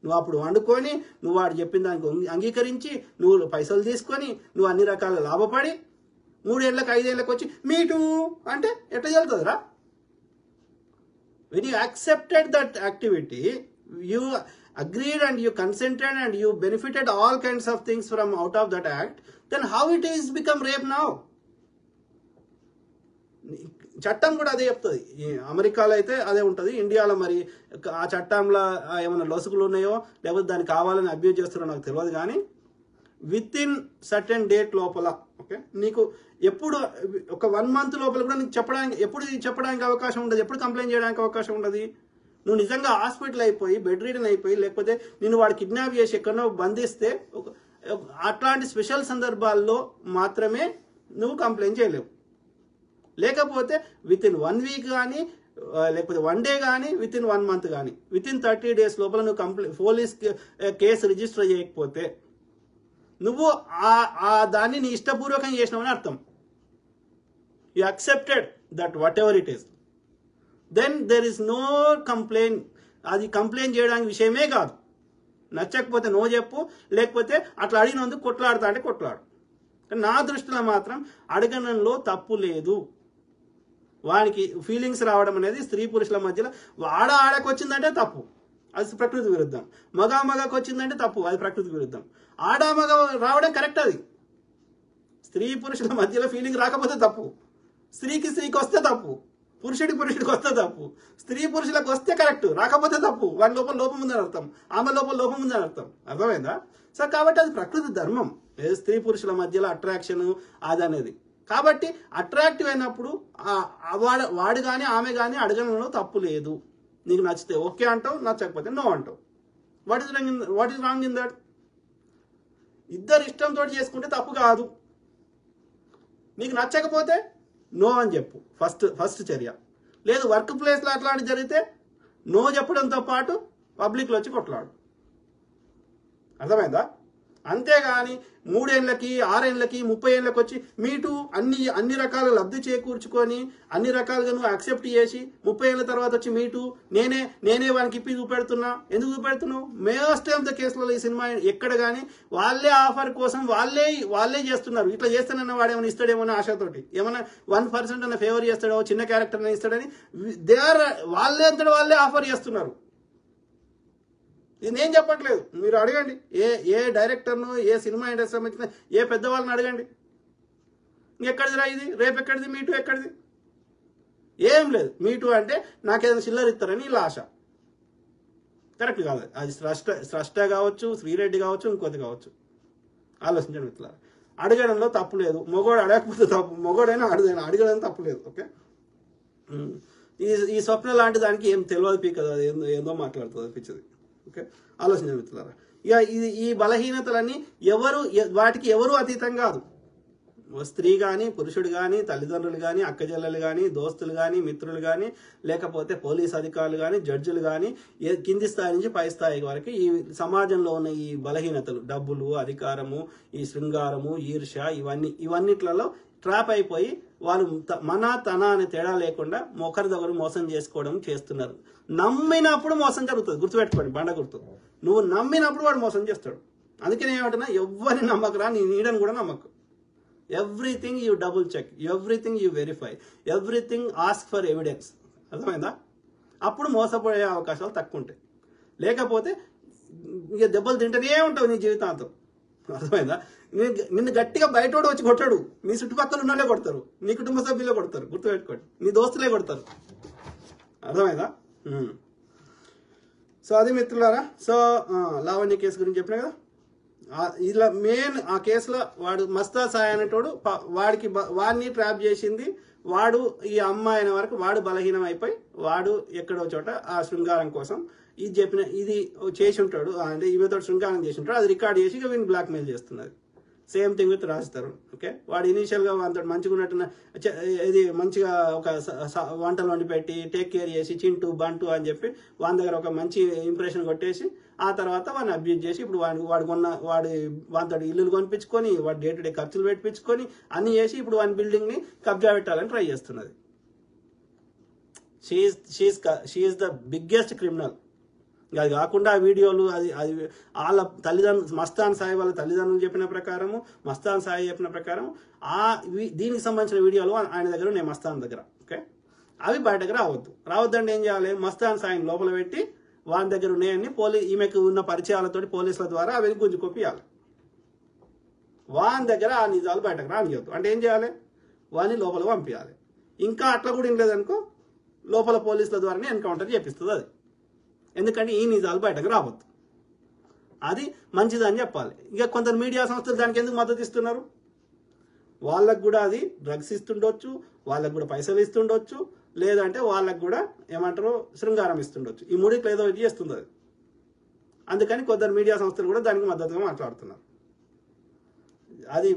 నువ్వు అప్పుడు వండుకొని నువ్వు వాడు చెప్పిన దానికి అంగీకరించి నువ్వు పైసలు తీసుకొని నువ్వు అన్ని రకాల లాభపడి 3 ఏళ్ళకి 5 ఏళ్ళకి వచ్చి మీటూ అంటే ఎట్లా జరుగుతుందిరా? When you accepted that activity, you agreed and you consented and you benefited all kinds of things from out of that act, then how it is become rape now? చట్టం కూడా అదే చెప్తుంది. అమెరికాలో అయితే అదే ఉంటుంది. ఇండియాలో మరి ఆ చట్టంలో ఏమైనా లొసుగులు ఉన్నాయో లేకపోతే దాన్ని కావాలని అబ్యూజ్ చేస్తారో నాకు తెలియదు, కానీ విత్ ఇన్ సర్టెన్ డేట్ లోపల ఓకే నీకు ఎప్పుడు ఒక 1 మంత్ లోపల కూడా నీకు చెప్పడానికి అవకాశం ఉండదు. ఎప్పుడు కంప్లైంట్ చేయడానికి అవకాశం ఉండదు. నువ్వు నిజంగా హాస్పిటల్ అయిపోయి బెడ్ రీడన్ అయిపోయి లేకపోతే నిన్ను వాడు కిడ్నాప్ చేసి ఎక్కడో బంధిస్తే అట్లాంటి స్పెషల్ సందర్భాల్లో మాత్రమే నువ్వు కంప్లైంట్ చేయలేవు. లేకపోతే విత్ ఇన్ 1 వీక్ కానీ లేకపోతే 1 డే కానీ విత్ ఇన్ 1 మంత్ కానీ విత్ ఇన్ 30 డేస్ లోపల నువ్వు పోలీస్ కేసు రిజిస్టర్ చేయకపోతే నువ్వు దాన్ని నీ ఇష్టపూర్వకంగా చేసినావని అర్థం. You accepted that whatever it is. Then there is no complaint. అది కంప్లైంట్ చేయడానికి విషయమే కాదు. నచ్చకపోతే నో చెప్పు, లేకపోతే అట్లా అడిగినందుకు కొట్లాడుతా అంటే కొట్లాడు. నా దృష్టిలో మాత్రం అడగడంలో తప్పు లేదు. వానికి ఫీలింగ్స్ రావడం అనేది స్త్రీ పురుషుల మధ్యలో ఆడకు వచ్చిందంటే తప్పు, అది ప్రకృతి విరుద్ధం. మగకు వచ్చిందంటే తప్పు, అది ప్రకృతి విరుద్ధం. మగ రావడం కరెక్ట్. అది స్త్రీ పురుషుల మధ్యలో ఫీలింగ్ రాకపోతే తప్పు, స్త్రీకి వస్తే తప్పు, పురుషుడికి వస్తే తప్పు. స్త్రీ పురుషులకు వస్తే కరెక్ట్, రాకపోతే తప్పు. వాడి లోపల లోపం ఉందని అర్థం, ఆమె లోపల లోపం ఉందని అర్థం. అర్థమైందా? సో కాబట్టి అది ప్రకృతి ధర్మం, స్త్రీ పురుషుల మధ్యలో అట్రాక్షన్ అది అనేది. కాబట్టి అట్రాక్టివ్ అయినప్పుడు వాడు కానీ ఆమె కానీ అడగడంలో తప్పు లేదు. నీకు నచ్చితే ఓకే అంటావు, నచ్చకపోతే నో అంటావు. What is wrong in that? ఇద్దరు ఇష్టంతో చేసుకుంటే తప్పు కాదు. నీకు నచ్చకపోతే నో అని చెప్పు, ఫస్ట్ చర్య. లేదు వర్క్ ప్లేస్లో అట్లాంటి జరిగితే నో చెప్పడంతో పాటు పబ్లిక్లో వచ్చి కొట్లాడు. అర్థమైందా? అంతేగాని 3 ఏళ్ళకి 6 ఏళ్ళకి 30 ఏళ్ళకి వచ్చి మీటు అన్ని రకాల లబ్ధి చేకూర్చుకొని అన్ని రకాలుగా నువ్వు యాక్సెప్ట్ చేసి 30 ఏళ్ళ తర్వాత వచ్చి మీటు నేనే వానికి ఇప్పి చూపెడుతున్నా. ఎందుకు చూపెడుతున్నావు? మోస్ట్ ఆఫ్ ద కేసులలో ఈ సినిమా ఎక్కడ కానీ వాళ్ళే ఆఫర్ కోసం వాళ్ళే చేస్తున్నారు. ఇట్లా చేస్తానన్న వాడు ఏమైనా ఇస్తాడేమో ఆశతోటి, ఏమైనా 1% అన్న ఫేవర్ చేస్తాడో, చిన్న క్యారెక్టర్ అని ఇస్తాడని వాళ్ళే ఆఫర్ చేస్తున్నారు. ఇది నేను చెప్పట్లేదు, మీరు అడగండి. ఏ డైరెక్టర్ను, ఏ సినిమా ఇండస్ట్రీ సంబంధించిన ఏ పెద్దవాళ్ళని అడగండి. ఇంకెక్కడిదిరా ఇది? రేపు ఎక్కడిది మీటు? ఎక్కడిది? ఏం లేదు. మీటు అంటే నాకేదైనా చిల్లర ఇస్తారని ఇలా ఆశ. కరెక్ట్ కాదు. అది స్రష్ట కావచ్చు, శ్రీరెడ్డి కావచ్చు, ఇంకోటి కావచ్చు. ఆలోచించండి మిత్రులారా. అడగడంలో తప్పు లేదు. మగోడు అడగకపోతే తప్పు, మగోడైనా అడగడం తప్పు లేదు. ఓకే. ఈ స్వప్న లాంటి దానికి ఏం తెలియదు పీ కదా, అది ఏందో మాట్లాడుతుంది అనిపించింది. ఓకే, ఆలోచన మిత్రులారా. ఇక ఈ బలహీనతలన్నీ వాటికి ఎవరు అతీతం కాదు. స్త్రీ కానీ, పురుషుడు కానీ, తల్లిదండ్రులు కానీ, అక్కచెల్లెలు కానీ, దోస్తులు కానీ, మిత్రులు కానీ, లేకపోతే పోలీస్ అధికారులు కానీ, జడ్జిలు కానీ, కింది స్థాయి నుంచి పై స్థాయి వరకు ఈ సమాజంలో ఉన్న ఈ బలహీనతలు, డబ్బులు, అధికారము, ఈ శృంగారము, ఈర్ష్య, ఇవన్నిట్లలో ట్రాప్ అయిపోయి వాళ్ళు తన అనే తేడా లేకుండా ఒకరిదొకరు మోసం చేసుకోవడం చేస్తున్నారు. నమ్మినప్పుడు మోసం జరుగుతుంది. గుర్తుపెట్టుకోండి, బండ గుర్తు. నువ్వు నమ్మినప్పుడు వాడు మోసం చేస్తాడు. అందుకని ఏమంటున్నా, ఎవరిని నమ్మకరా, నీ నీడని కూడా నమ్మకు. Everything you double check, everything you verify, everything ask for evidence. అర్థమైందా? అప్పుడు మోసపోయే అవకాశాలు తక్కువ ఉంటాయి. లేకపోతే ఇక దెబ్బలు తింటేనే ఉంటావు నీ జీవితాంతం. అర్థమైందా? నిన్ను గట్టిగా బయటోడు వచ్చి కొట్టాడు, నీ చుట్టుపక్కల ఉన్నోళ్ళే కొడతారు, నీ కుటుంబ సభ్యులే కొడతారు. గుర్తుపెట్టుకోండి, నీ దోస్తులే కొడతారు. అర్థమైందా? సో అది మిత్రులారా. సో లావణ్య కేసు గురించి చెప్పినా కదా. ఇలా మెయిన్ ఆ కేసులో వాడు మస్తా సాయి అనేటోడు వాడిని ట్రాప్ చేసింది వాడు. ఈ అమ్మాయి అయిన వరకు వాడు బలహీనం అయిపోయి వాడు ఎక్కడో చోట ఆ శృంగారం కోసం ఇది చేసి ఉంటాడు. అంటే ఈమెతో శృంగారం చేసి ఉంటాడు. అది రికార్డ్ చేసి ఇక వీడిని బ్లాక్మెయిల్ చేస్తున్నది. సేమ్ థింగ్ విత్ రాస్తారు. ఓకే, వాడు ఇనీషియల్గా అంత మంచిగా ఉన్నట్టున్న ఇది మంచిగా ఒక వంటలు వండి పెట్టి టేక్ కేర్ చేసి చింటూ బంటు అని చెప్పి వాని దగ్గర ఒక మంచి ఇంప్రెషన్ కొట్టేసి ఆ తర్వాత వాడిని అబ్యూజ్ చేసి ఇప్పుడు వాడితో ఇల్లులు కొనిపించుకొని వాడి డే టు డే ఖర్చులు పెట్టించుకొని అన్ని చేసి ఇప్పుడు వాని బిల్డింగ్ని కబ్జా పెట్టాలని ట్రై చేస్తున్నది. She's the biggest criminal. అది కాకుండా ఆ వీడియోలు అది వాళ్ళ తల్లిదండ్రులు మస్తాన్ సాయి వాళ్ళ తల్లిదండ్రులు చెప్పిన ప్రకారము, మస్తాన్ సాయి చెప్పిన ప్రకారం దీనికి సంబంధించిన వీడియోలు ఆయన దగ్గర ఉన్నాయి, మస్తాన్ దగ్గర. ఓకే, అవి బయటకు రావద్దంటే ఏం చేయాలి? మస్తాన్ సాయిని లోపల పెట్టి వాని దగ్గర ఉన్నాయని ఈమెకు ఉన్న పరిచయాలతోటి పోలీసుల ద్వారా అవి గుంజుకొప్పియాలి. వాని దగ్గర ఆ నిజాలు బయటకు రానియొద్దు. అంటే ఏం చేయాలి? వాని లోపల పంపించాలి. ఇంకా అట్లా కూడా ఏం లేదనుకో, లోపల పోలీసుల ద్వారానే ఎన్కౌంటర్ చేపిస్తుంది అది. ఎందుకంటే ఈ నిజాలు బయటకు రావద్దు. అది మంచిదని చెప్పాలి. ఇక కొందరు మీడియా సంస్థలు దానికి ఎందుకు మద్దతు ఇస్తున్నారు? వాళ్ళకు కూడా అది డ్రగ్స్ ఇస్తుండొచ్చు, వాళ్ళకు కూడా పైసలు ఇస్తుండొచ్చు, లేదంటే వాళ్ళకు కూడా ఏమంటారు శృంగారం ఇస్తుండొచ్చు. ఈ మూడిట్లో ఏదో ఇది చేస్తుంది అది. అందుకని కొందరు మీడియా సంస్థలు కూడా దానికి మద్దతుగా మాట్లాడుతున్నారు. అది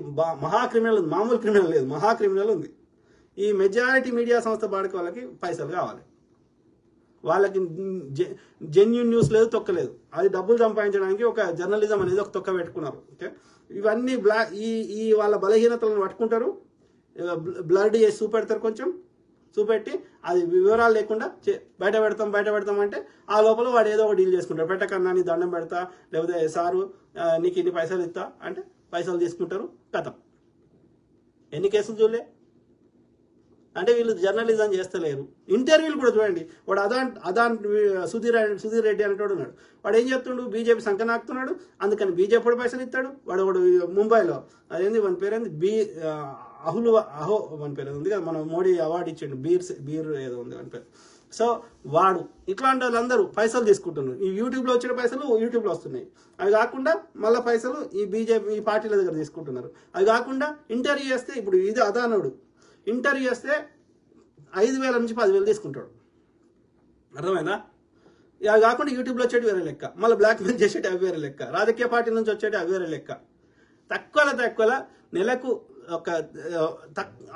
మహా క్రిమినల్, మామూలు క్రిమినల్ లేదు, మహా క్రిమినల్ ఉంది. ఈ మెజారిటీ మీడియా సంస్థ బాడుకు వాళ్ళకి పైసలు కావాలి. వాళ్ళకి జెన్యూన్ న్యూస్ లేదు, తొక్కలేదు. అది డబ్బులు సంపాదించడానికి ఒక జర్నలిజం అనేది ఒక తొక్క పెట్టుకున్నారు. ఓకే, ఇవన్నీ వాళ్ళ బలహీనతలను పట్టుకుంటారు, బ్లడ్ చేసి చూపెడతారు, కొంచెం చూపెట్టి అది వివరాలు లేకుండా బయట పెడతాం అంటే ఆ లోపల వాడు ఏదో ఒక డీల్ చేసుకుంటాడు. పెట్టకన్నా నీ దండం పెడతా, లేకపోతే సారు నీకు ఇన్ని పైసలు ఇస్తా అంటే పైసలు తీసుకుంటారు, కథం. ఎన్ని కేసులు చూడలే అంటే వీళ్ళు జర్నలిజం చేస్తలేరు. ఇంటర్వ్యూలు కూడా చూడండి, వాడు అదాన్ సుధీర్ రెడ్డి అనేటోడు ఉన్నాడు. వాడు ఏం చెప్తుండు, బీజేపీ సంకనాకుతున్నాడు, అందుకని బీజేపీ పైసలు ఇస్తాడు. వాడు ముంబైలో అదేంది మన పేరేంది అహో మన పేరు ఉంది కదా, మన మోడీ అవార్డు ఇచ్చిండు, బీర్ ఏదో ఉంది మన పేరు. సో వాడు ఇట్లాంటి వాళ్ళందరూ పైసలు తీసుకుంటున్నారు. ఈ యూట్యూబ్లో వచ్చిన పైసలు యూట్యూబ్లో వస్తున్నాయి. అవి కాకుండా మళ్ళీ పైసలు ఈ బీజేపీ ఈ పార్టీల దగ్గర తీసుకుంటున్నారు. అవి కాకుండా ఇంటర్వ్యూ చేస్తే ఇప్పుడు ఇది అదానోడు ఇంటర్వ్యూ చేస్తే 5,000 నుంచి 10,000 తీసుకుంటాడు. అర్థమైందా? అవి కాకుండా యూట్యూబ్లో వచ్చేటి వేరే లెక్క, మళ్ళీ బ్లాక్మెయిల్ చేసేటి అవి వేరే లెక్క, రాజకీయ పార్టీ నుంచి వచ్చేటి అవి వేరే లెక్క. తక్కువ నెలకు ఒక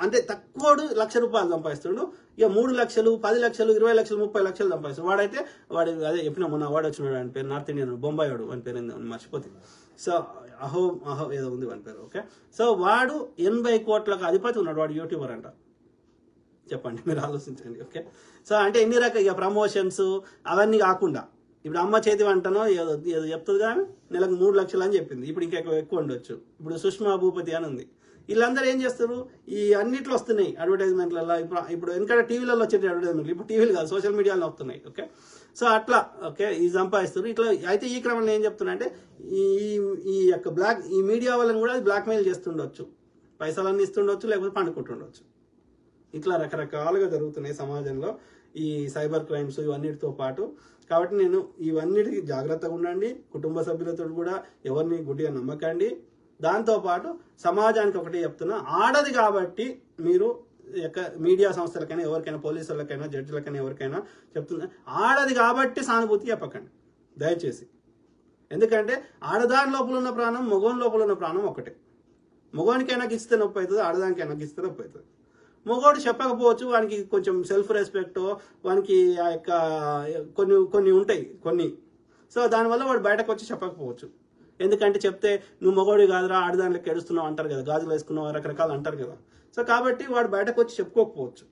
అంటే తక్కువడు ₹1,00,000 సంపాదిస్తాడు. ఇక 3 లక్షలు, 10 లక్షలు, 20 లక్షలు, 30 లక్షలు సంపాదిస్తాడు. వాడైతే అదే చెప్పినా మొన్న అవార్డు వచ్చినాడు అని పేరు, నార్త్ ఇండియన్ బొంబాయి వాడు అని పేరు మర్చిపోతుంది. సో అహో ఏదో ఉంది అని పేరు. ఓకే, సో వాడు 80 కోట్లకు అధిపతి ఉన్నాడు. వాడు యూట్యూబర్ అంట. చెప్పండి, మీరు ఆలోచించండి. ఓకే, సో అంటే ఎన్ని రకాల ఇక ప్రమోషన్స్ అవన్నీ కాకుండా ఇప్పుడు అమ్మ చేతి వంటనో ఏదో చెప్తుంది కానీ నెలకు 3 లక్షలు అని చెప్పింది. ఇప్పుడు ఇంకా ఎక్కువ ఉండొచ్చు. ఇప్పుడు సుష్మా భూపతి అని ఉంది. వీళ్ళందరూ ఏం చేస్తారు, ఈ అన్నిట్లో వస్తున్నాయి అడ్వర్టైజ్మెంట్లలో. ఇప్పుడు ఎందుకంటే టీవీలలో వచ్చే అడ్వర్టైజ్మెంట్లు ఇప్పుడు టీవీలు కాదు, సోషల్ మీడియాలో వస్తున్నాయి. ఓకే, సో అట్లా ఓకే ఈ సంపాదిస్తారు ఇట్లా. అయితే ఈ క్రమంలో ఏం చెప్తున్నా అంటే ఈ యొక్క ఈ మీడియా వాళ్ళని కూడా బ్లాక్మెయిల్ చేస్తుండొచ్చు, పైసలన్నీ ఇస్తుండొచ్చు, లేకపోతే పండుకుంటుండొచ్చు. ఇట్లా రకరకాలుగా జరుగుతున్నాయి సమాజంలో ఈ సైబర్ క్రైమ్స్ ఇవన్నిటితో పాటు. కాబట్టి నేను ఇవన్నిటికి జాగ్రత్తగా ఉండండి. కుటుంబ సభ్యులతో కూడా ఎవరిని గుడ్డిగా నమ్మకండి. దాంతోపాటు సమాజానికి ఒకటి చెప్తున్నా, ఆడది కాబట్టి మీరు మీడియా సంస్థలకైనా ఎవరికైనా పోలీసులకైనా జడ్జిలకైనా ఎవరికైనా చెప్తున్నా, ఆడది కాబట్టి సానుభూతి చెప్పకండి దయచేసి. ఎందుకంటే ఆడదాని లోపల ఉన్న ప్రాణం మగోని లోపల ఉన్న ప్రాణం ఒకటే. మగోనికైనా గిస్తే నొప్పి అవుతుంది, ఆడదానికైనా గిస్తే నొప్పి అవుతుంది. మగోడు చెప్పకపోవచ్చు, వానికి కొంచెం సెల్ఫ్ రెస్పెక్ట్, వానికి ఆ యొక్క కొన్ని ఉంటాయి కొన్ని. సో దానివల్ల వాడు బయటకు వచ్చి చెప్పకపోవచ్చు. ఎందుకంటే చెప్తే నువ్వు మగోడి కాదురా ఆడదానిలోకి ఎడుస్తున్నావు అంటారు కదా, గాజులు వేసుకున్నావు రకరకాలు అంటారు కదా. సో కాబట్టి వాడు బయటకు వచ్చి చెప్పుకోకపోవచ్చు.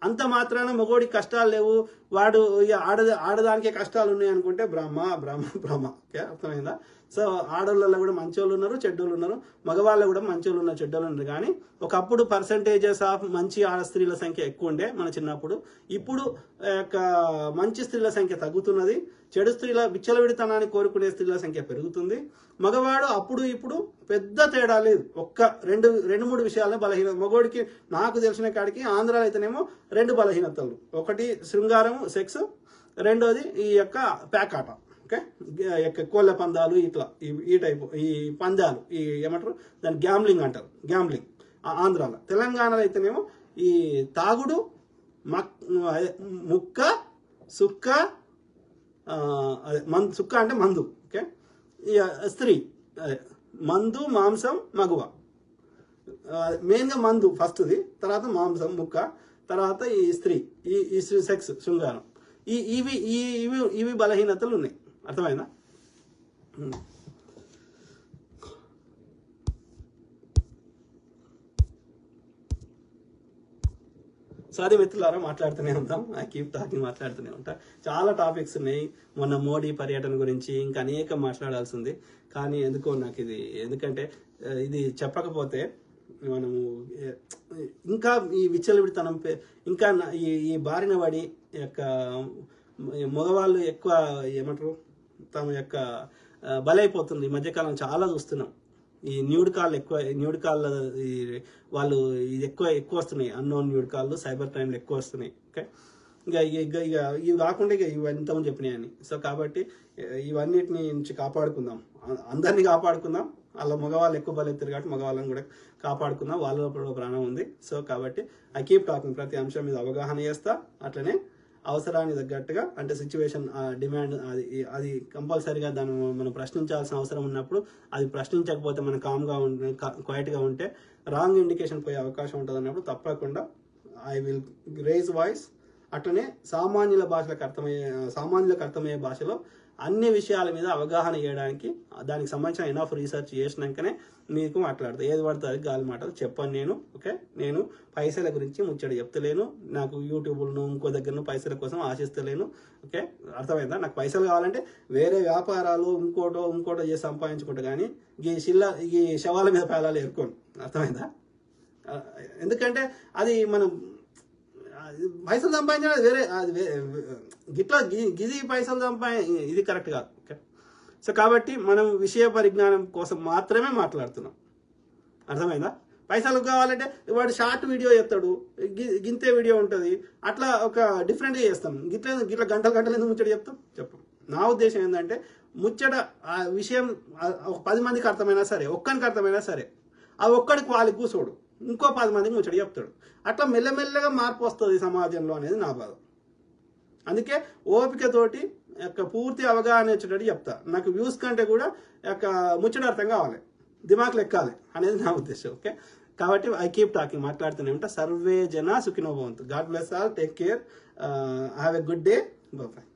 అంత మాత్రాన మగోడికి కష్టాలు లేవు, వాడు ఆడదానికే కష్టాలు ఉన్నాయి అనుకుంటే భ్రమ. ఓకే, అర్థమైందా? సో ఆడవాళ్ళలో కూడా మంచోళ్ళు ఉన్నారు, చెడ్డోళ్ళు ఉన్నారు, మగవాళ్ళు కూడా మంచోళ్ళు ఉన్నారు, చెడ్డోళ్ళు ఉన్నారు. కానీ ఒకప్పుడు పర్సంటేజెస్ ఆఫ్ మంచి ఆడ స్త్రీల సంఖ్య ఎక్కువ ఉండే మన చిన్నప్పుడు. ఇప్పుడు మంచి స్త్రీల సంఖ్య తగ్గుతున్నది, చెడు స్త్రీల విచ్చలవిడితనాన్ని కోరుకునే స్త్రీల సంఖ్య పెరుగుతుంది. మగవాడు అప్పుడు ఇప్పుడు పెద్ద తేడా లేదు, ఒక్క రెండు మూడు విషయాల్లో బలహీనత. మగోడికి నాకు తెలిసిన కాడికి ఆంధ్రాలో అయితేనేమో 2 బలహీనతలు, ఒకటి శృంగారం సెక్స్, రెండోది ఈ యొక్క ప్యాకాట. ఓకే, కోళ్ళ పందాలు ఇట్లా ఈ టైపు ఈ పందాలు ఈ ఏమంటారు దాన్ని గ్యాంబ్లింగ్ అంటారు, గ్యాంబ్లింగ్ ఆంధ్రాలో. తెలంగాణలో అయితేనేమో ఈ తాగుడు, ముక్క, సుక్క, అదే సుక్క అంటే మందు. ఓకే, స్త్రీ అదే మందు, మాంసం, మగువ. మెయిన్గా మందు ఫస్ట్ది, తర్వాత మాంసం ముక్క, తర్వాత ఈ స్త్రీ ఈ సెక్స్ శృంగారం. ఇవి బలహీనతలు ఉన్నాయి. అర్థమైందా? సారీ మిత్రులారా, మాట్లాడుతూనే ఉంటాం. ఐ కీప్ టాకింగ్, మాట్లాడుతూనే ఉంటా. చాలా టాపిక్స్ ఉన్నాయి. మొన్న మోడీ పర్యటన గురించి ఇంకా అనేకం మాట్లాడాల్సి ఉంది. కానీ ఎందుకంటే ఇది చెప్పకపోతే మనము ఇంకా ఈ విచ్చలవిడితనం ఇంకా ఈ బారిన పడి యొక్క మగవాళ్ళు ఎక్కువ ఏమంటారు తమ యొక్క బలైపోతుంది. ఈ మధ్యకాలం చాలా చూస్తున్నాం. ఈ న్యూడ్ కాల్ వాళ్ళు ఇది ఎక్కువ వస్తున్నాయి. అన్నోన్ న్యూడ్ కాళ్ళు, సైబర్ క్రైమ్లు ఎక్కువ వస్తున్నాయి. ఓకే, ఇక ఇవి కాకుండా ఇక ఇవంతా చెప్పినాయని. సో కాబట్టి ఇవన్నిటిని నుంచి కాపాడుకుందాం, అందరినీ కాపాడుకుందాం. అలా మగవాళ్ళు ఎక్కువ బలెత్తారు కాబట్టి మగవాళ్ళని కూడా కాపాడుకుందాం, వాళ్ళ లోపల ప్రాణం ఉంది. సో కాబట్టి ఐ కీప్ టాకింగ్, ప్రతి అంశం మీద అవగాహన చేస్తా. అట్లనే అవసరానికి తగ్గట్టుగా అంటే సిచ్యువేషన్ డిమాండ్ అది కంపల్సరీగా దాన్ని మనం ప్రశ్నించాల్సిన అవసరం ఉన్నప్పుడు అది ప్రశ్నించకపోతే మనం క్వైట్గా ఉంటే రాంగ్ ఇండికేషన్ పోయే అవకాశం ఉంటుంది. అన్నప్పుడు తప్పకుండా ఐ విల్ రేజ్ వాయిస్. అట్లనే సామాన్యులకు అర్థమయ్యే భాషలో అన్ని విషయాల మీద అవగాహన చేయడానికి దానికి సంబంధించిన ఎనఫ్ రీసెర్చ్ చేసినాకనే మీకు మాట్లాడతా. ఏది పడుతుంది గాలి మాటలు చెప్పను నేను. ఓకే, నేను పైసల గురించి ముచ్చట చెప్తలేను. నాకు యూట్యూబ్ను ఇంకో దగ్గర పైసల కోసం ఆశిస్తలేను. ఓకే, అర్థమైందా? నాకు పైసలు కావాలంటే వేరే వ్యాపారాలు ఇంకోటో చేసి సంపాదించుకుంటా, కానీ ఈ శవాల మీద పేలాలు ఎరుకోను. అర్థమైందా? ఎందుకంటే అది మనం పైసలు సంపాదించడం వేరే, అది గిది పైసలు ఇది కరెక్ట్ కాదు. ఓకే, సో కాబట్టి మనం విషయ పరిజ్ఞానం కోసం మాత్రమే మాట్లాడుతున్నాం. అర్థమైందా? పైసలు కావాలంటే వాడు షార్ట్ వీడియో చేస్తాడు, గింతే వీడియో ఉంటుంది, అట్లా ఒక డిఫరెంట్గా చేస్తాం. గిట్లా గంటలు ఎందుకు ముచ్చట చెప్పం. నా ఉద్దేశం ఏంటంటే ముచ్చట ఆ విషయం ఒక 10 మందికి అర్థమైనా సరే, ఒక్కరికి అర్థమైనా సరే, ఆ ఒక్కడికి వాళ్ళకి కూర్చోడు, ఇంకో 10 మందికి ముచ్చట చెప్తాడు. అట్లా మెల్లమెల్లగా మార్పు వస్తుంది సమాజంలో అనేది నా బాధ. అందుకే ఓపికతోటి పూర్తి అవగాహన వచ్చేటట్టు చెప్తా. నాకు వ్యూస్ కంటే కూడా ముచ్చట అర్థం కావాలి, దిమాగ్లు ఎక్కాలి అనేది నా ఉద్దేశం. ఓకే, కాబట్టి ఐ కీప్ టాకింగ్, మాట్లాడుతూనే ఉంటా. సర్వే జన సుఖినో భవంతు. God bless all, take care, have a good day, bye.